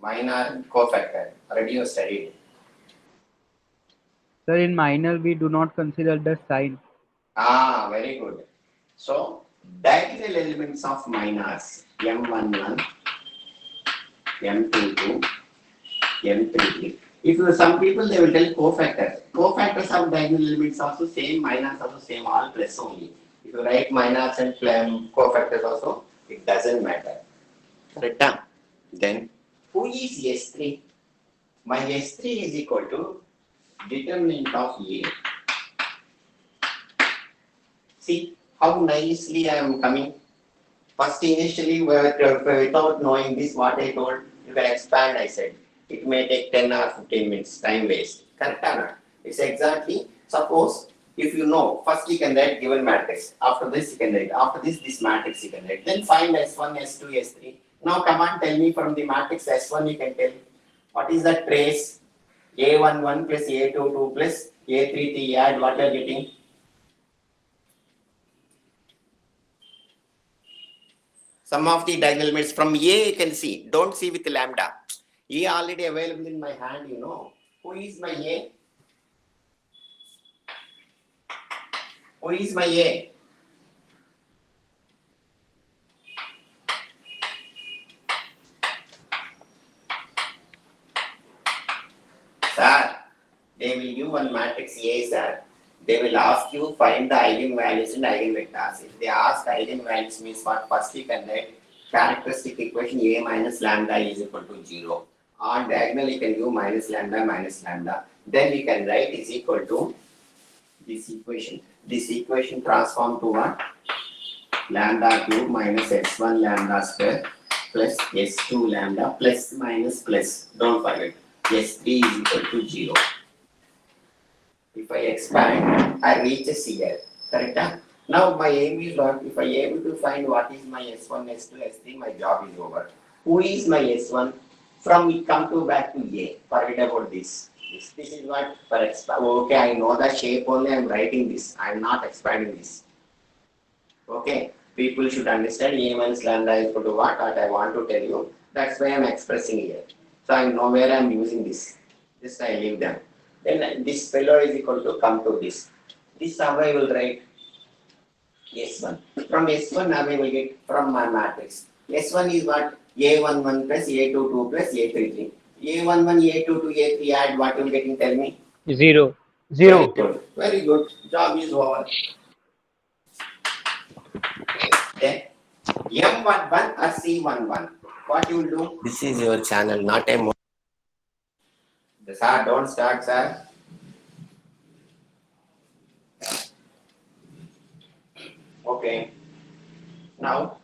Minor and cofactor. Already you studied.
Sir, in minor we do not consider the sign.
Ah, very good. So, diagonal elements of minors, M11, M22, M33. If some people they will tell cofactors. Cofactors of diagonal elements also same, minors also same, all plus only. If you write minors and cofactors also, it doesn't matter. Correct? Then, who is S3? My S3 is equal to determinant of A. See how nicely I am coming. First, initially, without knowing this, what I told, you can expand, I said. It may take 10 or 15 minutes, time waste. Correct or not? It's exactly, suppose, if you know, first you can write given matrix. After this, you can write. After this matrix you can write. Then find S1, S2, S3. Now, come on, tell me from the matrix S1, you can tell. What is the trace? A11 plus A22 plus A33, add what you are getting? Some of the diagonal elements from A you can see. Don't see with lambda. A already available in my hand, you know. Who is my A? Who is my A? Sir, they will give one matrix A, sir. They will ask you find the eigenvalues and eigenvectors. If they ask eigenvalues means what? First you can write characteristic equation A minus lambda is equal to 0. On diagonal you can do minus lambda. Then you can write is equal to this equation. This equation transform to what? Lambda cube minus S1 lambda square plus S2 lambda plus minus plus. Don't forget. S3 is equal to 0. If I expand, I reach a here. Correct? Now my aim is what? If I am able to find what is my S1, S2, S3, my job is over. Who is my S1? From we come to back to A. Forget about this. This is what for expand. Okay, I know the shape only. I am writing this. I am not expanding this. Okay, people should understand A minus lambda is equal to what I want to tell you. That's why I am expressing here. So I know where I am using this. This I leave them. Then this fellow is equal to come to this. This sum I will write S1. From S1 now I will get from my matrix. S1 is what? A11 plus A22 plus A33. A11, A22, A3 add what you are getting, tell me?
0.
Very good. Very good. Job is over. Then M11 or C11. What you will do? This is your channel, not a sir, don't start, sir. Okay. Now,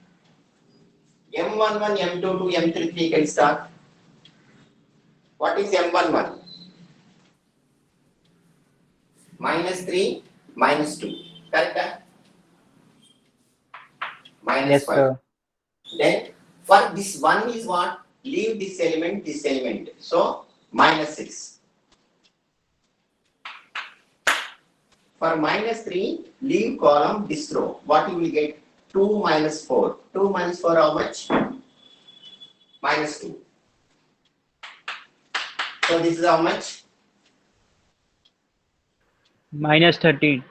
M11, M22, M33 can start. What is M11? Minus 3, minus 2. Correct? Minus
Yes,
5.
sir.
Then For this 1 is what? Leave this element. So minus 6. For minus 3, leave column this row. What you will get? 2 minus 4. 2 minus 4 how much? Minus 2. So this is how much?
Minus 13.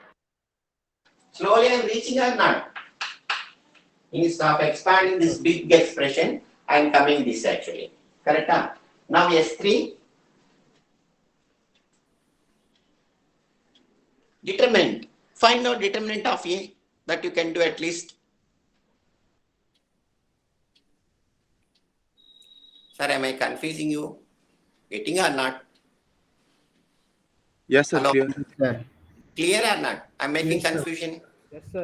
Slowly I am reaching or not? Instead of expanding this big expression, I am coming this actually. Correct? Huh? Now S3. Determinant. Find out determinant of A that you can do at least. Sir, am I confusing you? Getting or not?
Yes, sir.
Hello?
Clear.
Sir.
Clear or not? I'm making confusion.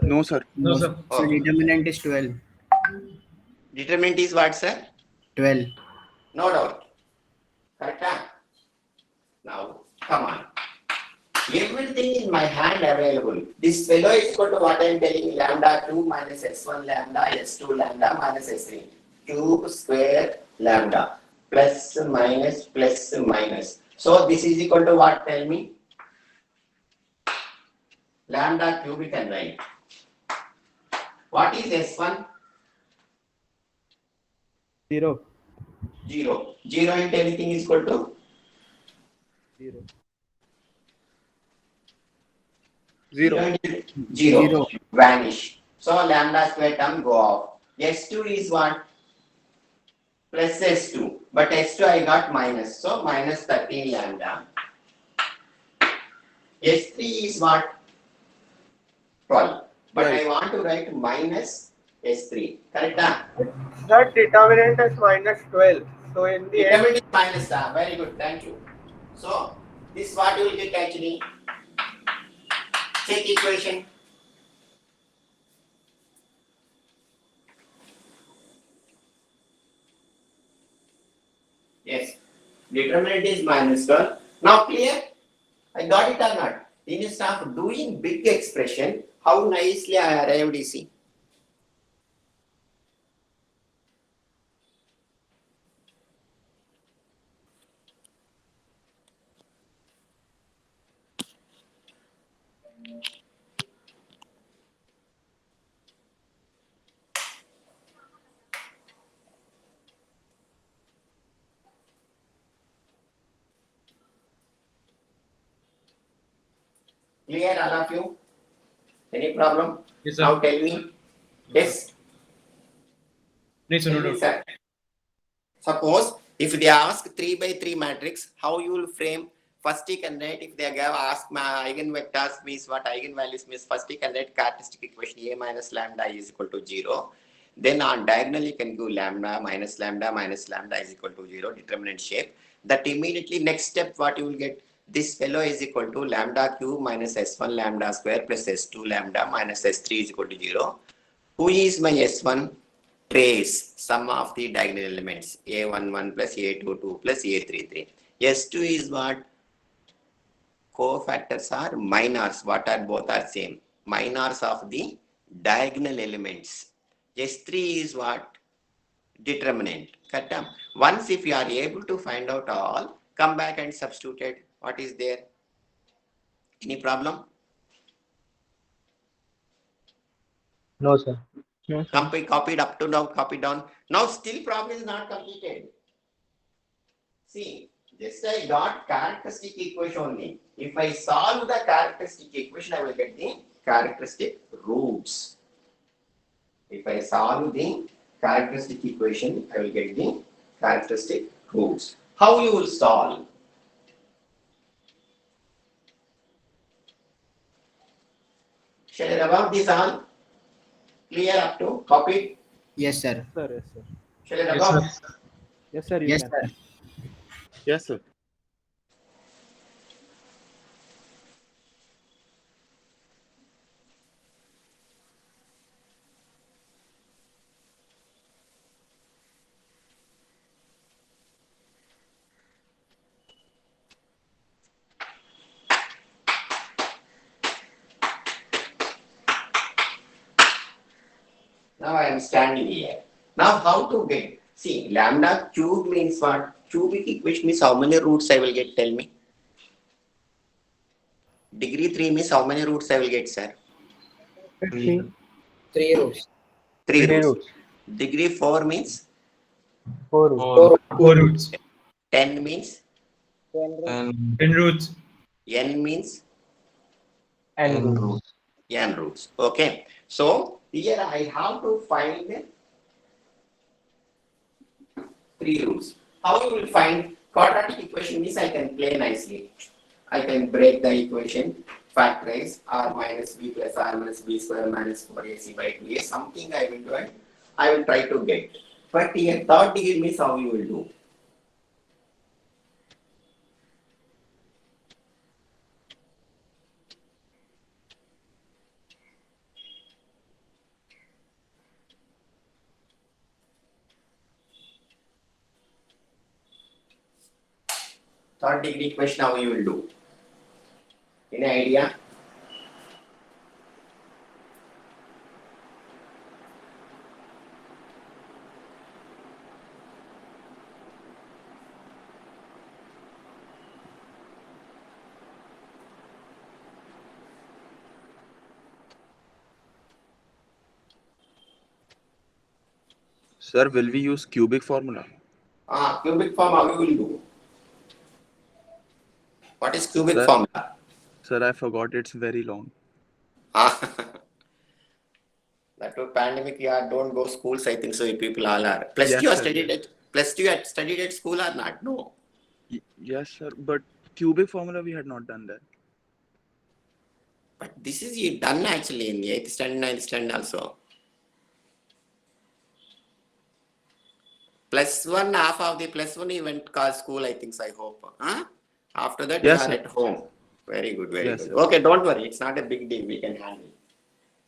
No, sir.
No,
sir.
Oh.
determinant is 12.
Determinant is what, sir?
12.
No doubt. Correct? Huh? Now, come on. Everything in my hand available. This fellow is equal to what I am telling, lambda 2 minus s1 lambda s2 lambda minus s3. Cube square lambda plus minus plus minus. So this is equal to what? Tell me. Lambda cube we can write. What is s1?
0.
0. 0 into anything is equal to?
0.
0.
0. Vanish. So lambda square term go off. S2 is what? Plus S2. But S2 I got minus. So minus 13 lambda. S3 is what? 12. But I want to write minus S3. Correct?
That determinant is minus 12. So in the end,
Determinant is minus. Very good. Thank you. So this what you will get actually. Check equation. Yes. Determinant is minus 12. Now clear? I got it or not? Instead of doing big expression, how nicely I arrived, you see. Clear, all of you? Any problem?
Yes,
Now tell me. Yes.
Yes,
Tell me, sir. Suppose if they ask 3 by 3 matrix, how you will frame? First you can write, if they have asked my eigenvectors means what eigenvalues means, first you can write characteristic equation A minus lambda is equal to 0. Then on diagonal you can go lambda minus lambda is equal to 0, determinant shape. That immediately next step what you will get, this fellow is equal to lambda cube minus s1 lambda square plus s2 lambda minus s3 is equal to 0. Who is my s1? Trace sum of the diagonal elements a11 plus a22 plus a33. S2 is what? Cofactors are minors. What are both are same? Minors of the diagonal elements. S3 is what? Determinant. Correct? Once if you are able to find out all, come back and substitute it. What is there? Any problem?
No, sir.
No, sir.
Copied up to down, copied down. Now still problem is not completed. See, just I got characteristic equation only. If I solve the characteristic equation, I will get the characteristic roots. If I solve the characteristic equation, I will get the characteristic roots. How you will solve? Shall I rub off this all? Clear up to? Copied?
Yes, sir.
Sir, yes, sir.
Shall I rub off?
Yes, sir. You
Yes,
can.
sir.
Yes, sir.
Now I am standing here. Now how to get? See, lambda cube means what? Cubic equation means how many roots I will get? Tell me. Degree 3 means how many roots I will get, sir?
3.
3 rows.
3
3
roots.
roots.
Degree 4 means
4 roots.
4 roots.
10 means
10 roots.
n means
N roots.
n roots. Okay. So here I have to find 3 roots. How you will find quadratic equation means I can play nicely. I can break the equation, factorize r minus b plus r minus b square minus 4ac by 2a. Something I will do it. I will try to get. But here third degree means how you will do. Third degree equation how you will do. Any idea?
Sir, will we use cubic formula?
Cubic form how you will do. What is cubic
Sir?
formula?
Sir, I forgot. It's very long.
That was pandemic. Yeah, don't go schools. I think so. You people all are. Plus
Yes,
two are
sir,
studied
yes.
at plus two had studied at school or not? No.
Yes, sir. But cubic formula we had not done that.
But this is you done actually in the 8th standard, 9th standard also. Plus one, half of the plus one you went to school, I think so, I hope. Huh? After that,
Yes,
you are
sir.
at home. Very good, very
Yes,
good.
sir.
Okay, don't worry. It's not a big deal. We can handle it.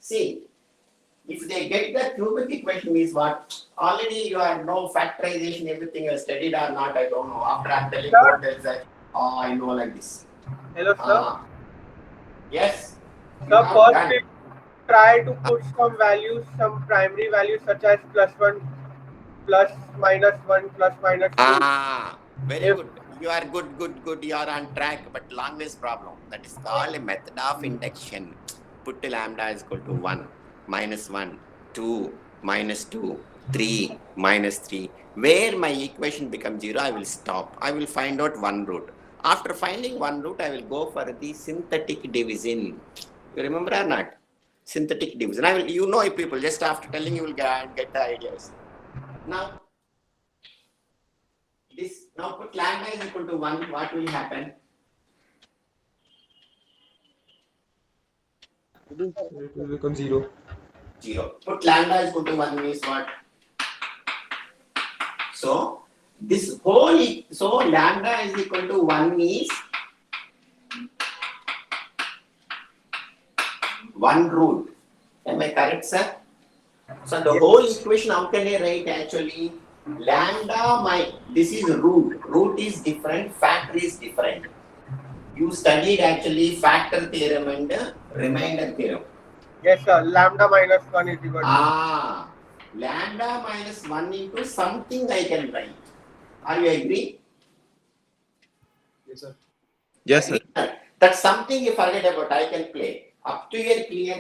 See, if they get the cubic equation means what? Already you are no factorization, everything you have studied or not, I don't know. After I'm telling
Sir?
you, there's like, oh, I know like this.
Hello, sir.
Yes. you
Sir,
have
first
done.
we try to put some values, some primary values such as +1, +-1, +-2.
Very
If-
good. You are good. You are on track, but language problem. That is called a method of induction. Put lambda is equal to 1, -1, 2, -2, 3, -3. Where my equation becomes 0, I will stop. I will find out one root. After finding one root, I will go for the synthetic division. You remember or not? Synthetic division. I will. You know, people. Just after telling, you will get the ideas. Now. Now put lambda is equal to 1, what will happen?
It will become 0.
0. Put lambda is equal to 1 means what? So, this whole, so lambda is equal to 1 is 1 root. Am I correct, sir? So the whole equation, how can I write actually? Lambda, this is root. Root is different, factor is different. You studied actually factor theorem and remainder theorem.
Yes, sir. Lambda -1 is equal to.
Lambda -1 into something I can write. Are you agree?
Yes, sir.
Yes, sir.
That's something you forget about. I can play. Up to here clear.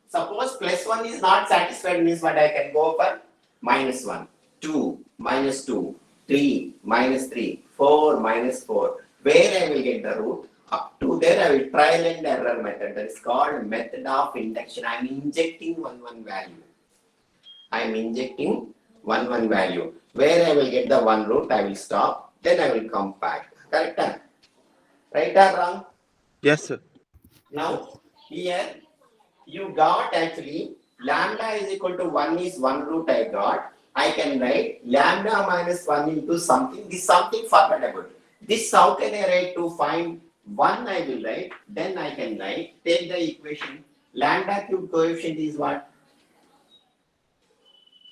Suppose +1 is not satisfied means what I can go for -1, 2, -2, 3, -3, 4, -4. Where I will get the root? Up to there I will trial and error method. That is called method of induction. I am injecting one value. I am injecting one value. Where I will get the one root, I will stop. Then I will come back. Correct? Right or wrong?
Yes, sir.
Now here you got actually lambda is equal to 1 is one root I got. I can write lambda -1 into something. This something forgettable. This how can I write to find 1 I will write. Then I can write, take the equation. Lambda cube coefficient is what?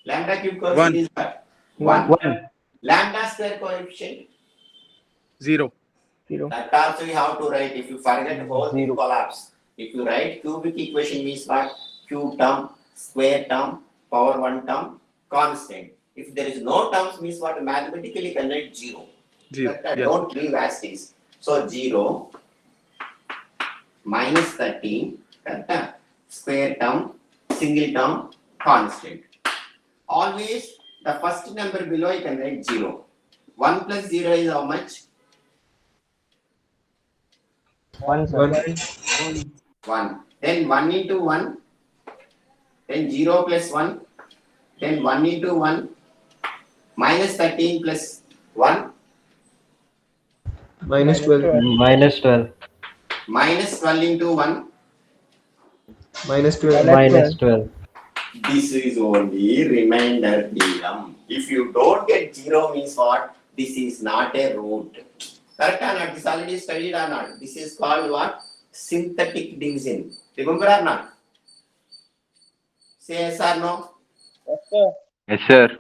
Lambda cube coefficient
1.
is what?
1.
Lambda square coefficient.
0.
0.
That also you have to write. If you forget, the whole thing
Zero.
collapse. If you write cubic equation means what? Cube term, square term, power 1 term, constant. If there is no terms, means what? Mathematically you can write 0.
Zero.
But
Yes.
don't leave as is. So 0 minus 13, correct? Square term, single term, constant. Always the first number below you can write 0. 1 plus 0 is how much?
1, sir.
1. Then 1 into 1, then 0 plus 1, then 1 into 1, minus 13 plus 1,
Minus 12.
Minus 12.
minus 12 into 1.
Minus 12.
Minus 12.
This is only remainder theorem. If you don't get 0 means what? This is not a root. Correct or not? This already studied or not? This is called what? Synthetic division. Remember or not? Say yes or no?
Yes, sir.
Yes, sir.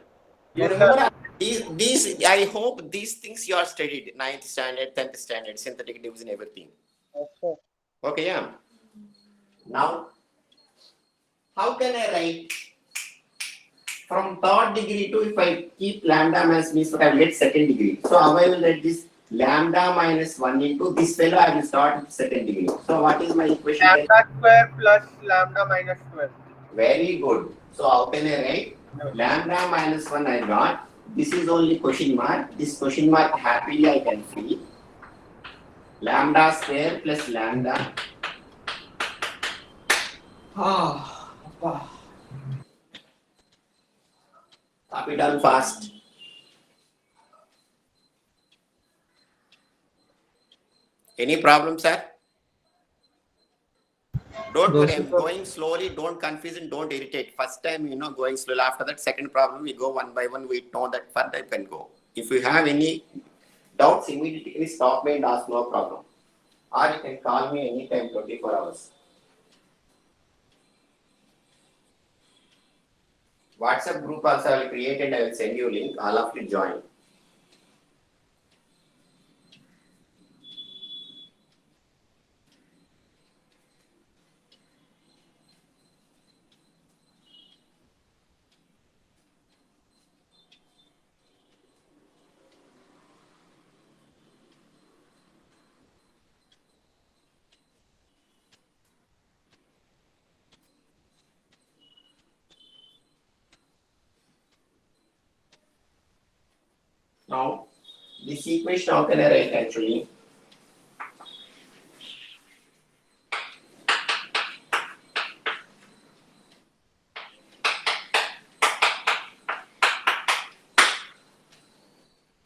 You remember these, I hope these things you are studied. 9th standard, 10th standard, synthetic division, everything.
Yes, sir.
Okay, yeah. Now, how can I write from third degree to, if I keep lambda minus means I will get second degree. So how I will write this? Lambda minus 1 into this fellow I will start with second degree. So what is my equation?
Lambda square plus lambda minus 12.
Very good. So how can I write? Lambda minus 1 I got. This is only question mark. This question mark happily I can fill. Lambda square plus lambda. Copy down fast. Any problem, sir? Don't
No,
worry,
sir.
I'm going slowly, don't confuse and don't irritate. First time, going slowly. After that, second problem, we go one by one. We know that further you can go. If you have any doubts, immediately stop me and ask, no problem. Or you can call me anytime, 24 hours. WhatsApp group also I will create and I will send you a link. All of you join. Now, this equation how can I write actually?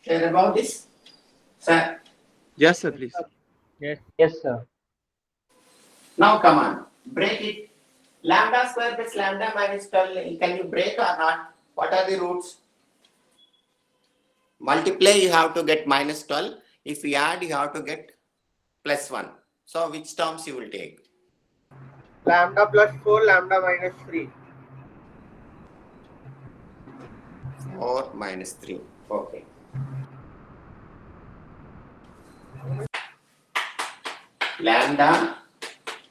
Clear about this? Sir,
Yes, sir, please.
Yes, sir.
now come on, break it. Lambda square plus lambda minus 12, can you break or not? What are the roots? Multiply, you have to get minus 12. If you add, you have to get plus 1. So, which terms you will take?
Lambda plus 4, lambda minus 3.
4 minus 3. Okay. Lambda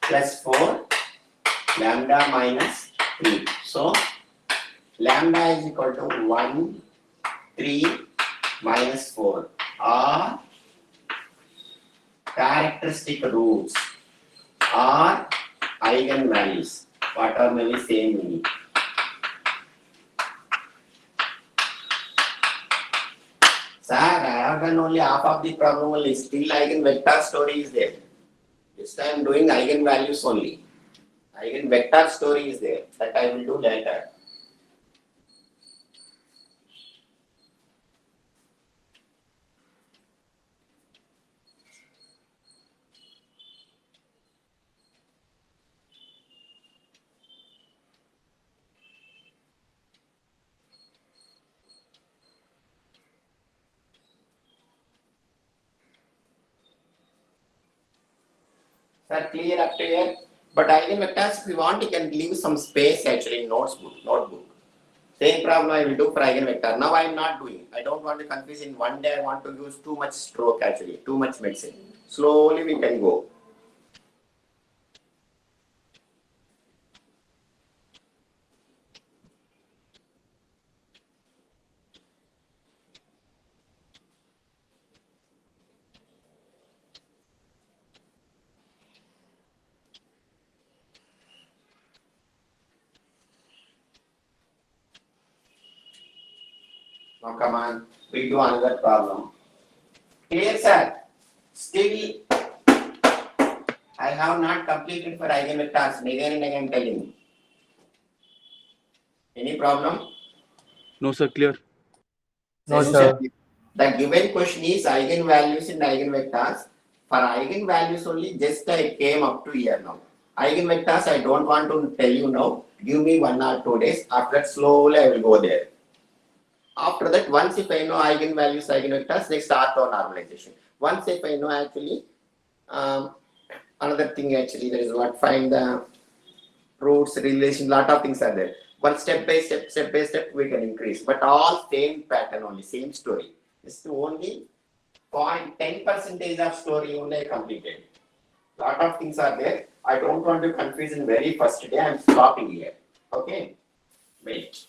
plus 4, lambda minus 3. So, lambda is equal to 1, 3 minus 4 are characteristic roots or eigenvalues. What are maybe same meaning? Sir, I have done only half of the problem only. Still eigenvector story is there. This time I am doing eigenvalues only. Eigenvector story is there. That I will do later. Sir, clear up to here? But eigenvectors, if you want, you can leave some space actually in notebook. Same problem I will do for eigenvector. Now I am not doing. I don't want to confuse in one day. I want to use too much stroke actually, too much medicine. Slowly we can go. Now come on, we do another problem. Clear, sir? Still, I have not completed for eigenvectors. Again and again telling you. Any problem?
No, sir. Clear.
No,
Yes,
sir.
The given question is eigenvalues and eigenvectors. For eigenvalues only, just I came up to here now. Eigenvectors, I don't want to tell you now. Give me 1 or 2 days. After that, slowly I will go there. After that, once if I know eigenvalues, eigenvectors, next orthonormalization. Once if I know actually, another thing actually, there is what find the roots, relation, lot of things are there. But step by step, we can increase. But all same pattern only, same story. It's only 0.10% of story only I completed. Lot of things are there. I don't want to confuse in very first day. I am stopping here. Okay? Wait.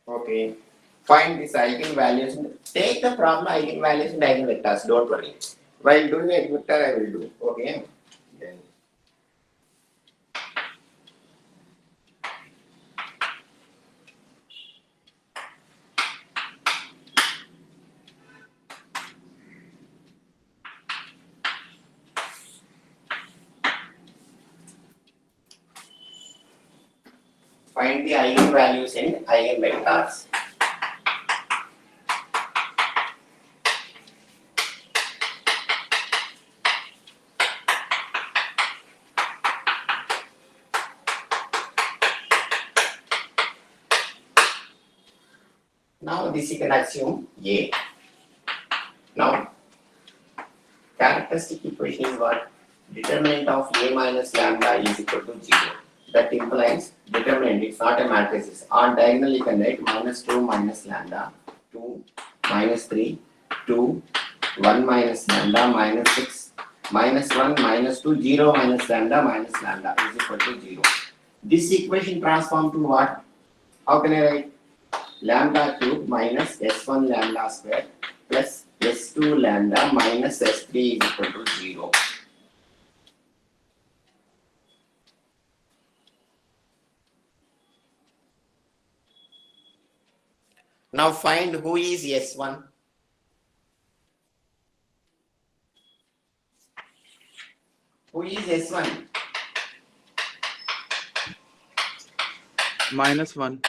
Okay. Find this eigenvalues. Take the problem eigenvalues and eigenvectors. Don't worry. While doing eigenvector, I will do. Okay. Then. Find the eigenvalues and eigenvectors. Now this you can assume A. Now characteristic equation is what? Determinant of A minus lambda is equal to 0. That implies determinant, it's not a matrix. On diagonal you can write minus 2 minus lambda, 2 minus 3, 2, 1 minus lambda, minus 6, minus 1, minus 2, 0 minus lambda is equal to 0. This equation transform to what? How can I write? Lambda cube minus S1 lambda square plus S2 lambda minus S3 is equal to 0. Now find who is S1. Who is S1?
-1.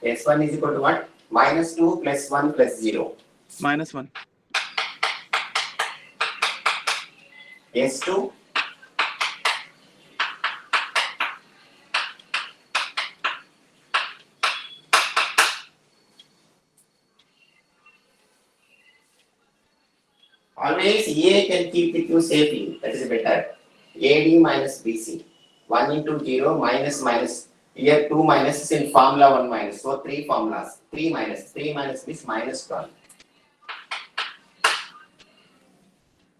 S1 is equal to what? Minus 2 plus 1 plus 0.
-1.
S2. Always A can keep with you safely. That is better. AD minus BC. 1 into 0 minus minus. Here 2 minuses in formula 1 minus. So 3 formulas. 3 minus. 3 minus is minus 12.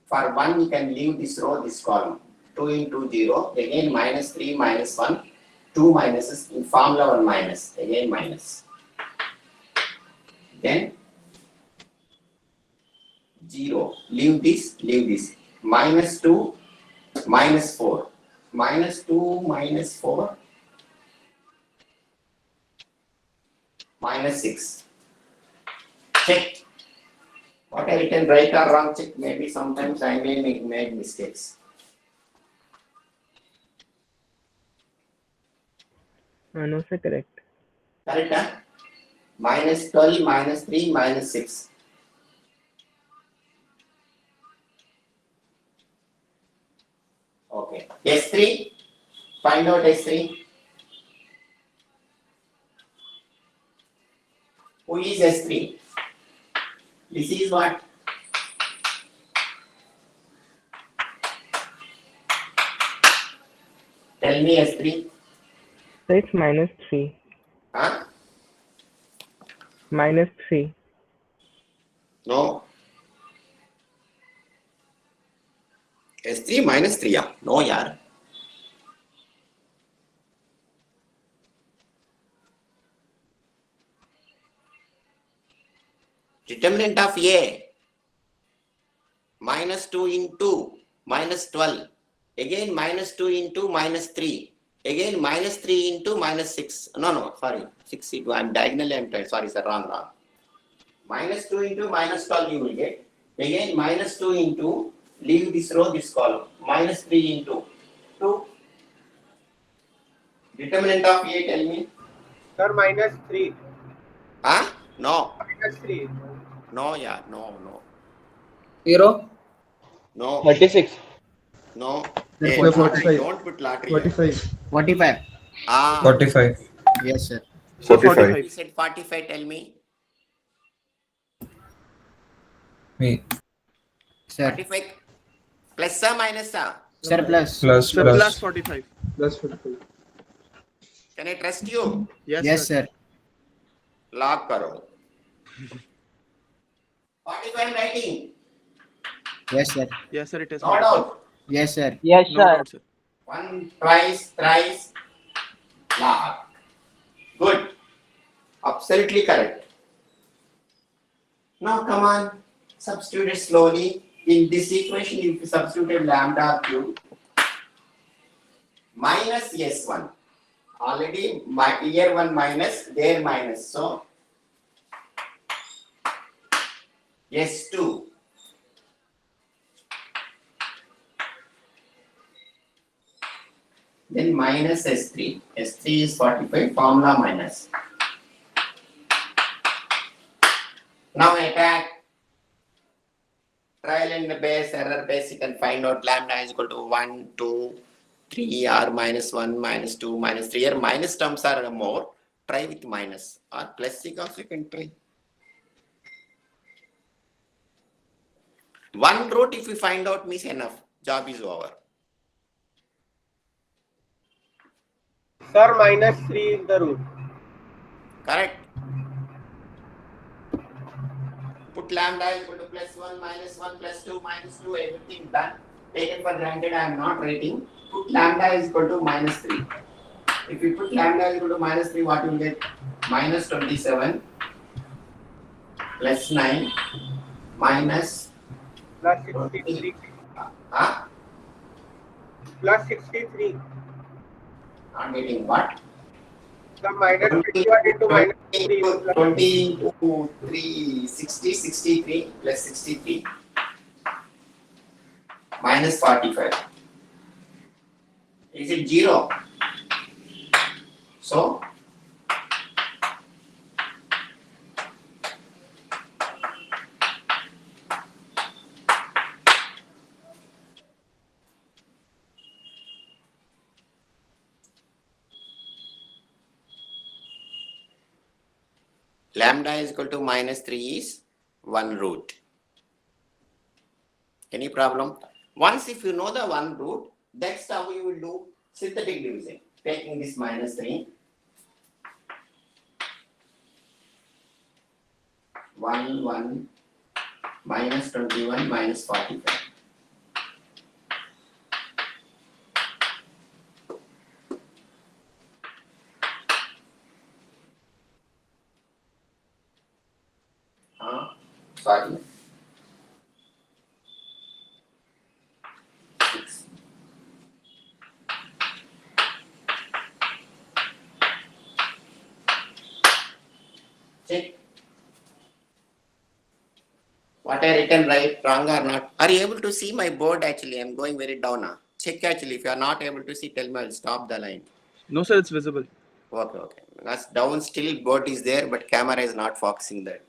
For 1 you can leave this row, this column. 2 into 0. Again minus 3 minus 1. 2 minuses in formula 1 minus. Again minus. Then 0. Leave this. Minus 2, minus 4. Minus 2, minus 4. Minus 6. Check. What I written right or wrong, check. Maybe sometimes I may make mistakes.
No, sir, correct.
Correct, huh? Minus 12, minus 3, minus 6. Okay. S3. Find out S3. Who is S3? This is what? Tell me S3.
So it's -3.
Huh?
-3.
No. S3 minus 3, yeah. No, yaar. Determinant of A. -2 into -12. Again -2 into -3. Again -3 into -6. No, sorry. 6 into, I'm diagonally, I'm trying. Sorry, sir, wrong. -2 into -12 you will get. Again -2 into, leave this row, this column. -3 into 2. Determinant of A, tell me.
Sir, -3.
Huh? No.
-3.
No, yeah. No.
0.
No.
36.
No.
Sir,
Hey,
45.
lottery, don't put lottery.
45.
45.
Ah.
45.
Yes, sir.
45.
You said 45, tell me.
Me.
Sir.
45 plus or minus?
Sir, plus.
Plus.
Plus 45.
Plus 45.
Can I trust you?
Yes, sir.
Lock karo. 45 writing.
Yes, sir.
Yes, sir, it is.
No doubt.
Yes, sir.
Yes,
No
sir.
doubt, sir.
1, twice, thrice. Lock. Good. Absolutely correct. Now come on. Substitute it slowly. In this equation, if you substitute lambda cube minus S1. Already here 1 minus, there minus. So S2. Then minus S3. S3 is 45, formula minus. Now attack. Trial and base, error base, you can find out lambda is equal to 1, 2, 3 or -1, -2, -3. Here minus terms are more. Try with minus or plus also you can try. One root if you find out means enough. Job is over.
Sir, -3 is the root.
Correct. Put lambda is equal to +1, -1, +2, -2, everything done. Taken for granted, I am not writing. Put lambda is equal to -3. If you put lambda is equal to -3, what you will get? -27 plus 9 minus
Plus 63.
huh?
Plus 63.
Not getting what?
The -21 into -3 is plus
20 into 3, 60, 63 plus 63 minus 45. Is it 0? So, lambda is equal to -3 is 1 root. Any problem? Once if you know the 1 root, that's how you will do synthetic division. Taking this -3, 1, 1, -21, -45. Sorry. 6. Check. What I written right, wrong or not? Are you able to see my board actually? I'm going very down now. Check actually. If you are not able to see, tell me, I'll stop the line.
No, sir, it's visible.
Okay. Because down still board is there, but camera is not focusing there.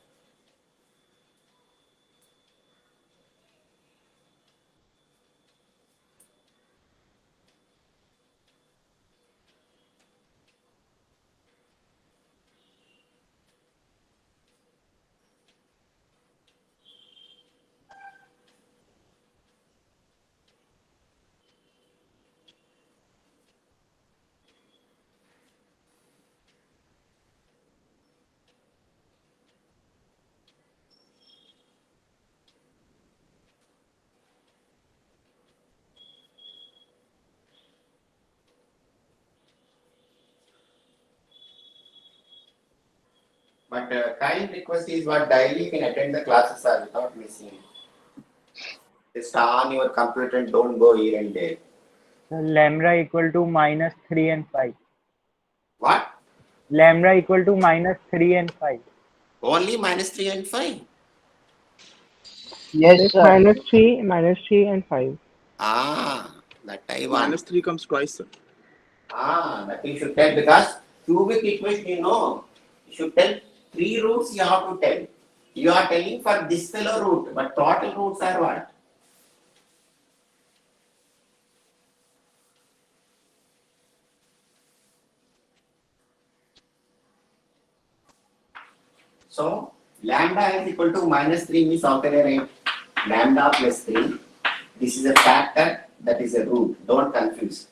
But kind request is what daily you can attend the classes are without missing. Just on your computer and don't go here and there.
So lambda equal to minus 3 and 5.
What?
Lambda equal to minus 3 and 5.
Only -3 and 5.
Yes,
It's
sir.
-3, and 5.
That I want.
Minus 3 comes twice, sir.
That you should tell because cubic equation, you should tell 3 roots you have to tell. You are telling for this fellow root, but total roots are what? So, lambda is equal to -3 means how can I write? Lambda plus 3. This is a factor, that is a root. Don't confuse.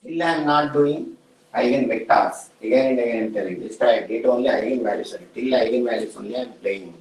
Still I am not doing eigenvectors. Again and again I am telling this. I did only eigenvalues. Till eigenvalues only I am playing.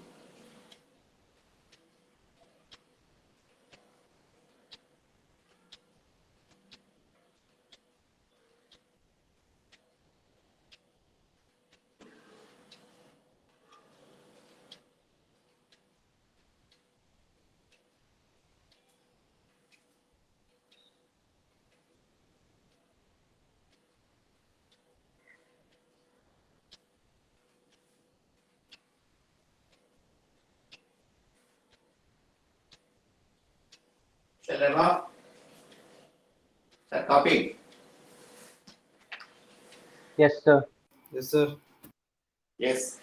Shall I mark? Sir, copy.
Yes, sir.
Yes, sir.
Yes.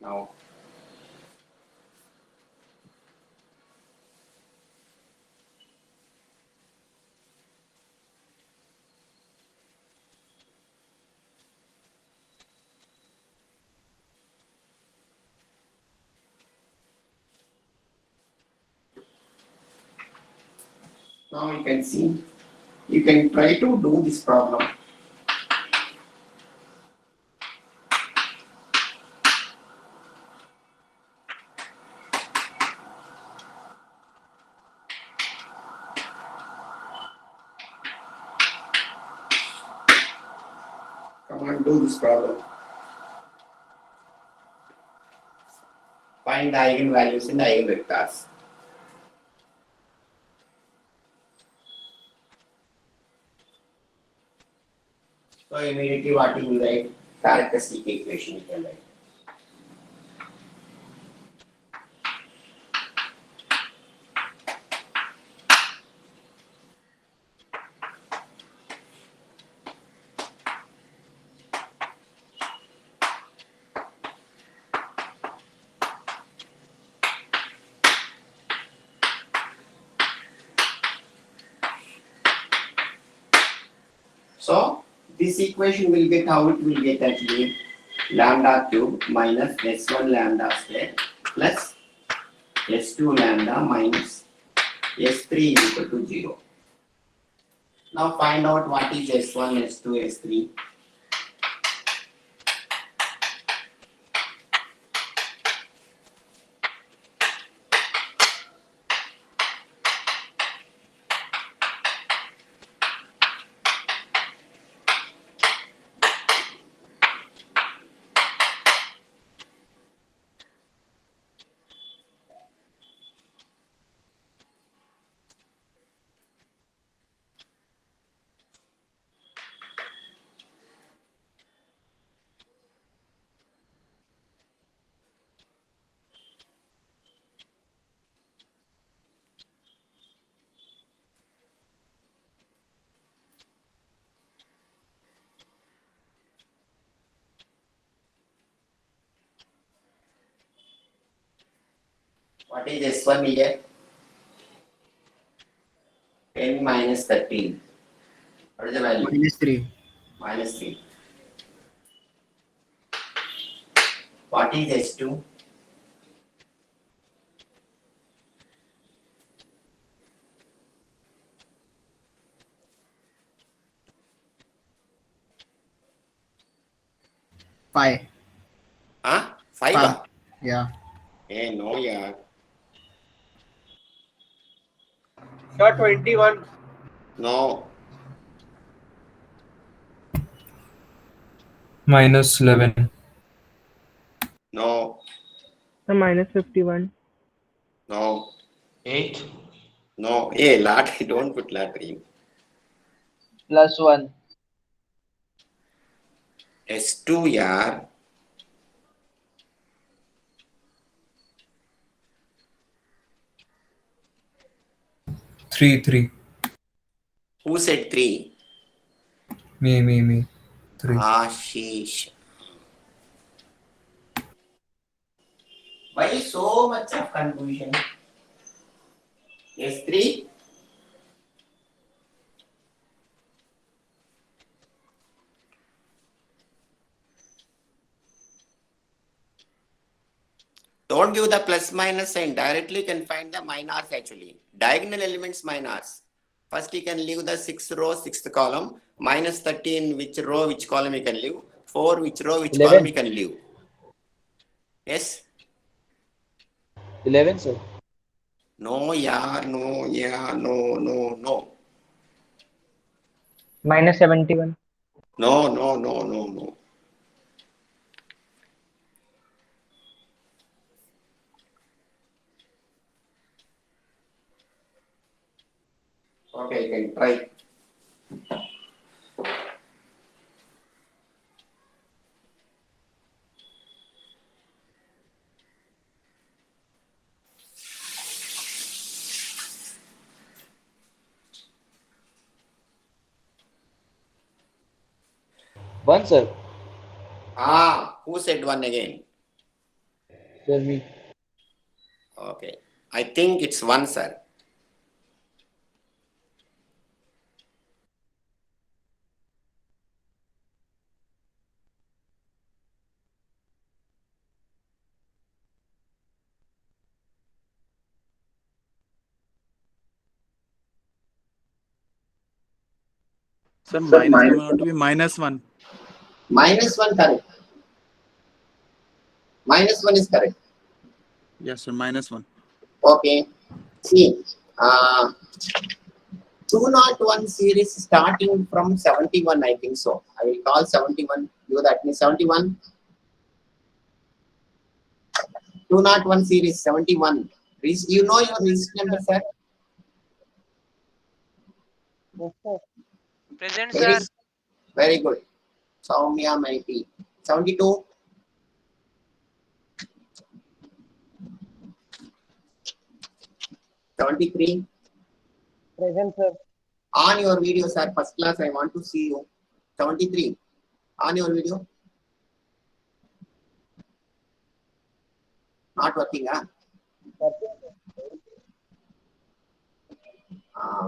Now. Now you can see, you can try to do this problem. Come on, do this problem. Find the eigenvalues in the eigenvectors. So immediately what you will write? Characteristic equation you can write. So this equation will get how it will get actually lambda cube minus s1 lambda square plus s2 lambda minus s3 is equal to 0. Now find out what is s1, s2, s3. What is S1 here? 10 minus 13. What is the value?
-3.
Minus 3. What is S2?
Five.
Huh? 5?
Five. Yeah.
Hey, no, yeah.
Sir, 21.
No.
-11.
No.
Sir, -51.
No.
8.
No. Hey, lottery. Don't put lottery.
+1.
S2, yeah.
Three.
Who said 3?
Me. 3.
Ashish. Why so much of confusion? S3? Don't give the plus minus sign. Directly you can find the minors actually. Diagonal elements minors. First you can leave the 6th row, 6th column. Minus 13 which row, which column you can leave. 4 which row, which
11.
column you can leave. Yes?
11, sir.
No, yeah, no, yeah, no.
-71.
No. Okay, you can try.
One, sir.
Who said 1 again?
Sir, me.
Okay. I think it's 1, sir.
Sir, minus coming out to be -1.
Minus 1 correct. Minus 1 is correct.
Yes, sir, -1.
Okay. See, 201 series starting from 71, I think so. I will call 71. Do that means 71. 201 series 71. You know your list number, sir?
Present,
Very,
sir.
very good. Soumya Maiti. 72. 73.
Present, sir.
On your video, sir. First class, I want to see you. 73. On your video. Not working, huh?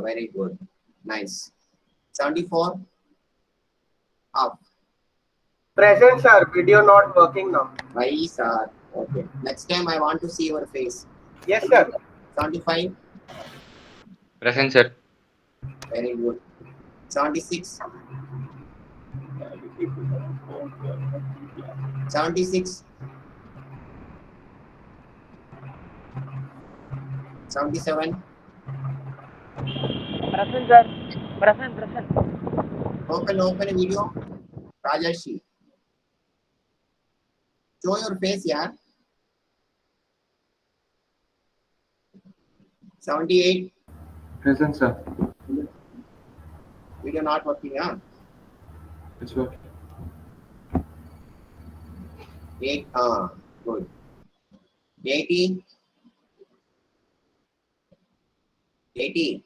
Very good. Nice. 74. Up.
Present, sir. Video not working now.
Why, sir? Okay. Next time I want to see your face.
Yes, sir.
75.
Present, sir.
Very good. 76. 76. 77.
Present, sir. Present.
Open video. Rajashi. Show your face, yeah. 78.
Present, sir.
Video not working, huh?
It's working.
8. Good. 80. 80.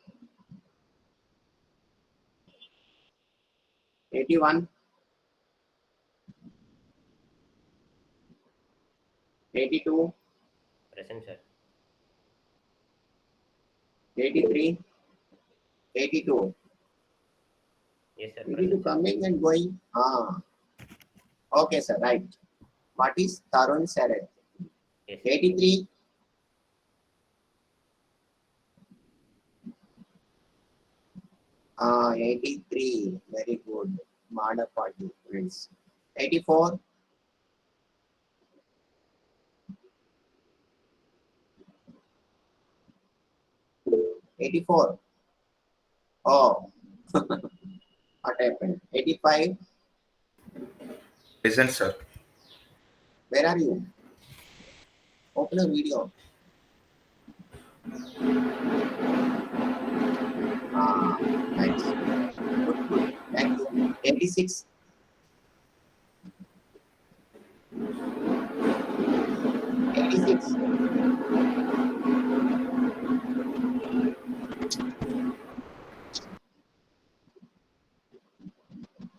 81. 82.
Present, sir.
83, 82.
Yes, sir.
82 coming and going. Okay, sir, right. What is Tarun Sarath?
Yes.
83. Ah, 83. Very good. Mada party, friends. 84. 84. Oh, what happened? 85.
Present, sir.
Where are you? Open a video. Nice. Good, good. Thank you. 86. 86.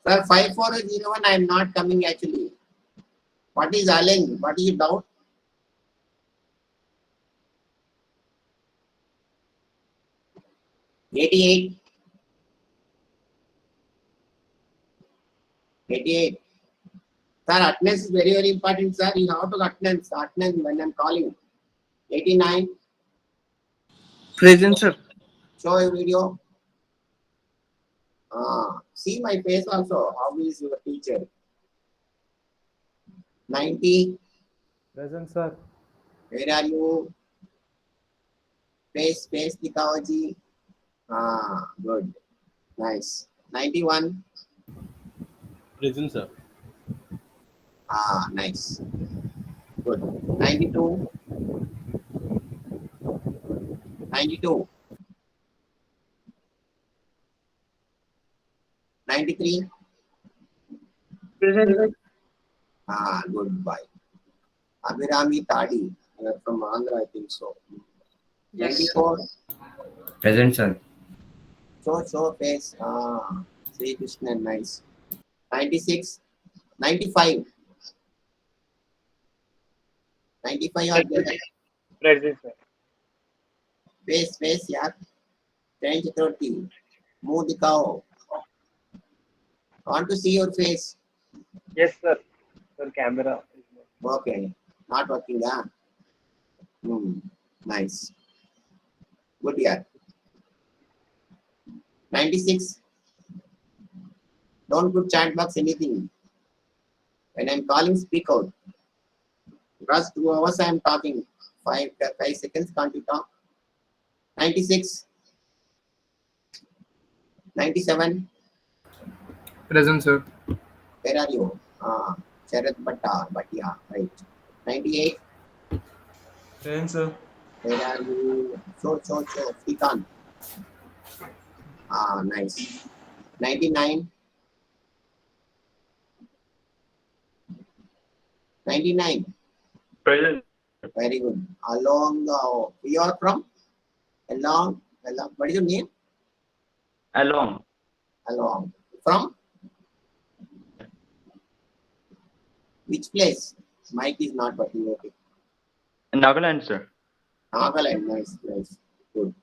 Sir, 5401, I am not coming actually. What is Alan? What is your doubt? $88. 88. Sir, attendance is very, very important, sir. You have to attendance when I'm calling. 89.
Present, sir.
Show a video. See my face also. How is your teacher? 90.
Present, sir.
Where are you? Face, दिखाओ जी. Good. Nice. 91.
Present, sir.
Nice. Good. 92. 92. 93.
Present.
Goodbye. Abhirami Tadi. From Andhra, I think so.
Yes.
94.
Present, sir.
Show face. Sri Krishna, nice. 96. 95. 95 are there.
Present, sir.
Face, yaar. Change 30. Muh दिखाओ. I want to see your face.
Yes, sir. Sir, camera.
Okay. Not working, Nice. Good, yaar. 96. Don't put chat box anything. When I'm calling, speak out. Because 2 hours I am talking. 5 seconds, can't you talk? 96. 97.
Present, sir.
Where are you? Sharat Bhatia, right. 98.
Present, sir.
Where are you? Show. Srikanth. Nice. 99. 99.
Present.
Very good. Along, you are from? Along. What is your name?
Along.
Along. From? Which place? Mic is not working. Okay.
Nagaland, sir.
Nagaland. Nice. Good.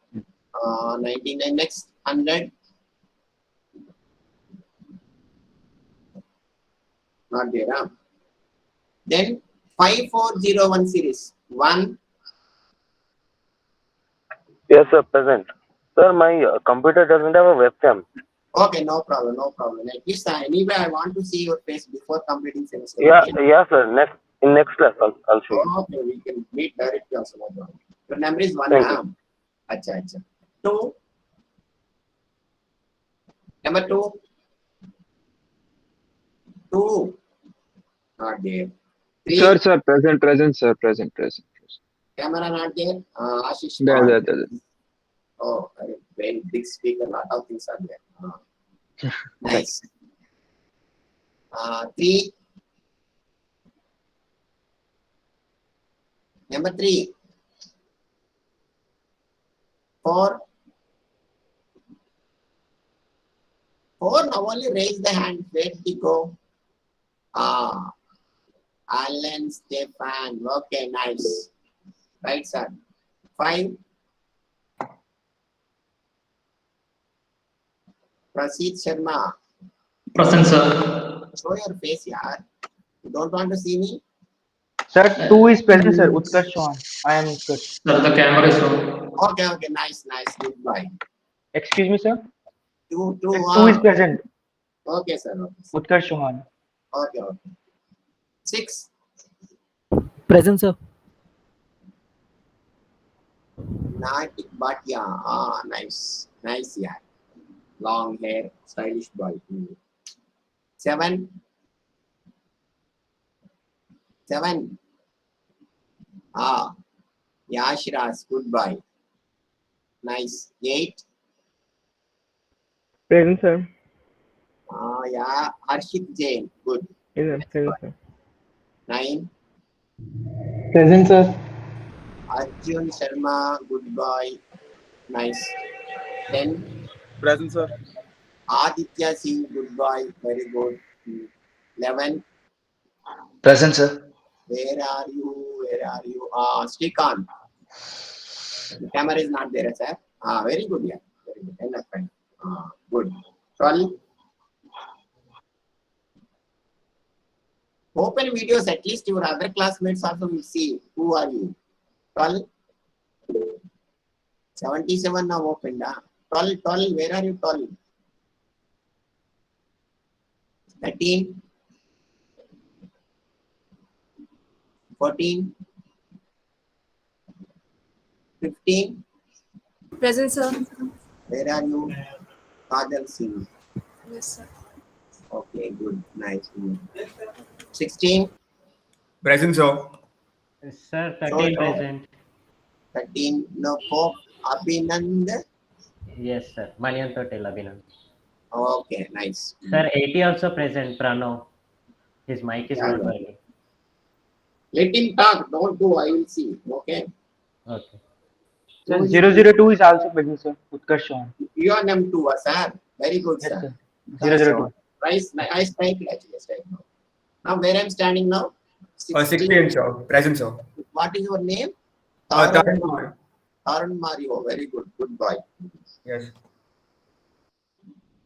99. Next. 100. Not there, huh? Then 5401 series. 1.
Yes, sir. Present. Sir, my computer doesn't have a webcam.
Okay, no problem. At least anyway, I want to see your face before completing semester.
Yeah,
Okay?
yeah, sir. Next class, I'll show you.
Okay, we can meet directly also. No problem. Your number is 1
Thank
now. Acha. 2. Number 2. 2. Not there. 3.
Sir, present, sir, present.
Camera not there. Ashish.
There.
Oh, very big speaker. Lot of things are there. Nice. 3. Number 3. 4. 4. Now only raise the hand. Where did he go? Alan Stefan. Okay, nice. Right, sir. 5. Prasid Sharma.
Present, sir.
Show your face, yaar. You don't want to see me?
Sir, 2 is present, sir. Utkarsh Chauhan. I am Utkarsh.
Sir, the camera is on.
Okay, okay, nice, goodbye.
Excuse me, sir.
2,
2 is present.
Okay, sir. Okay,
Utkarsh Chauhan.
okay. 6.
Present, sir.
Natik Bhatia. Ah, nice, yeah. Long hair, stylish boy. 7. Ah, Yashras, goodbye. Nice. 8.
Present, sir.
Ah, yeah, Arshit Jain, good.
Yes, sir. Present, sir.
9.
Present, sir.
Arjun Sharma, goodbye. Nice. 10.
Present, sir.
Aditya Singh, goodbye. Very good. 11.
Present, sir.
Where are you? Srikanth. The camera is not there, sir. Very good, yeah. Very good. Enough time. Good. 12. Open videos, at least your other classmates also will see. Who are you? 12. 77 now opened. 12. Where are you? 12. 13. 14. 15.
Present, sir.
Where are you? Kajal Singh.
Yes, sir.
Okay, good. Nice. 16.
Present, sir.
Sir,
13 present. 13. No, Pope Abhinand.
Yes, sir. Manian Totel Abhinand.
Okay, nice.
Sir, 80 also present. Prano. His mic is not working.
Let him talk. Don't do. I will see. Okay.
Okay. Sir, 002 is also present, sir. Utkarsh Chauhan.
You are name 2, sir. Very good,
Yes,
sir.
sir. 002.
Nice. I strike it actually. Strike now. Now, where I'm standing now?
16, sir. Present, sir.
What is your name?
Tarun.
Tarun Mario. Very good. Good boy.
Yes.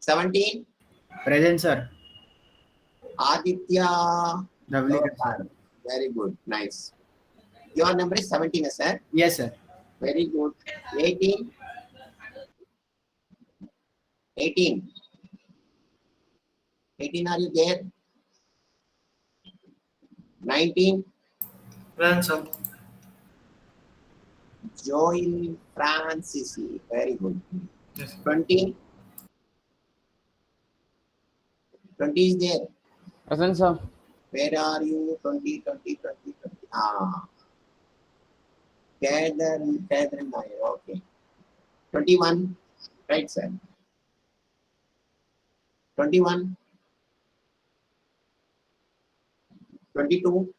17.
Present, sir.
Aditya.
Lovely, sir.
Very good. Nice. Your number is 17, sir.
Yes, sir.
Very good. 18. 18. 18, are you there? 19.
Present, sir.
Joel Francis. Very good.
Yes.
20. 20 is there.
Present, sir.
Where are you? 20. Gather Nair. Okay. 21. Right, sir. 21. 22.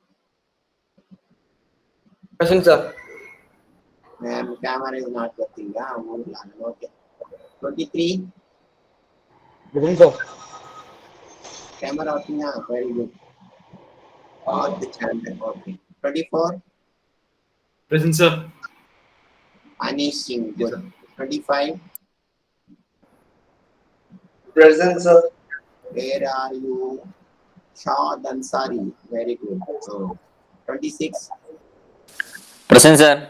Present, sir.
Camera is not working. Okay. 23.
Present, sir.
Camera working. Very good. All the channel. Okay. 24.
Present, sir.
Anish Singh. Good. 25.
Present, sir.
Where are you? Shad Ansari. Very good. So, 26.
Present, sir.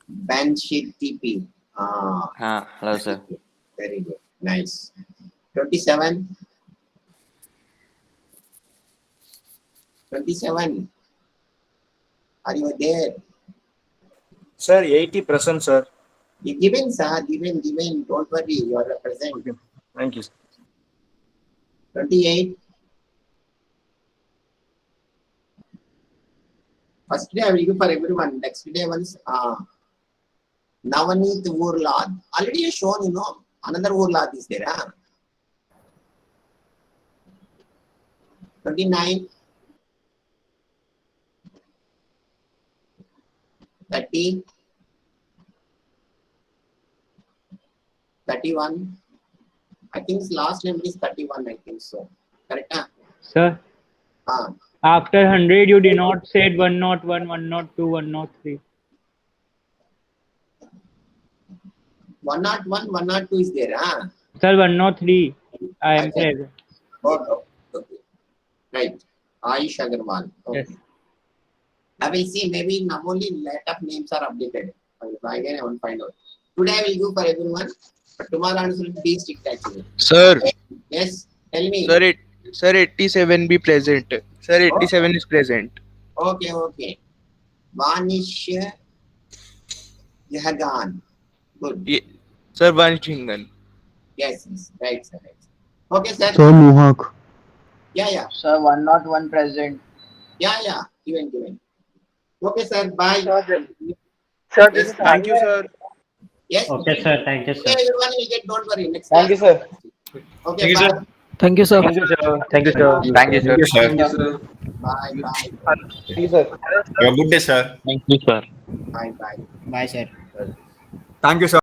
Banshee TP.
Hello, sir.
Very good. Nice. 27. 27. Are you there?
Sir, 80%, sir.
Given, sir. Given. Don't worry. You are present.
Okay. Thank you, sir.
28. First day I will give for everyone. Next day once Navaneet Urlad. Already shown, another Urlad is there. 29. 30. 31. I think his last name is 31, I think so. Correct?
Sir, after 100, you did not say 101, 102, 103.
101, 102 is there.
Sir, 103. I am
Okay.
present.
Okay. Right. Ayush Agarwal. Okay.
Yes.
I will see, maybe only lot of names are updated. I will find out. Today I will do for everyone, but tomorrow answer will be strict actually.
Sir,
Yes, tell me.
sir, 87 be present. Sir, 87 is present.
Okay. Vanish Yahagan. Good.
Sir, Vanish Hingan.
Yes. Right, sir. Okay, sir.
Mohak.
Yeah.
Sir, 101 present.
Yeah. Given. Okay, sir. Bye.
Sir,
Yes,
Thank you, sir.
Yes.
Okay, sir. Thank you, sir.
Okay, everyone will get. Don't worry. Next.
Thank you,
class.
sir.
Okay.
Thank you,
bye.
sir.
Thank you, sir.
Thank you, sir. Thank you, sir.
Thank you, sir.
Thank you, sir.
Bye.
Thank you, sir.
Have a good day, sir.
Thank you, sir.
Bye.
Bye, sir.
Thank you, sir.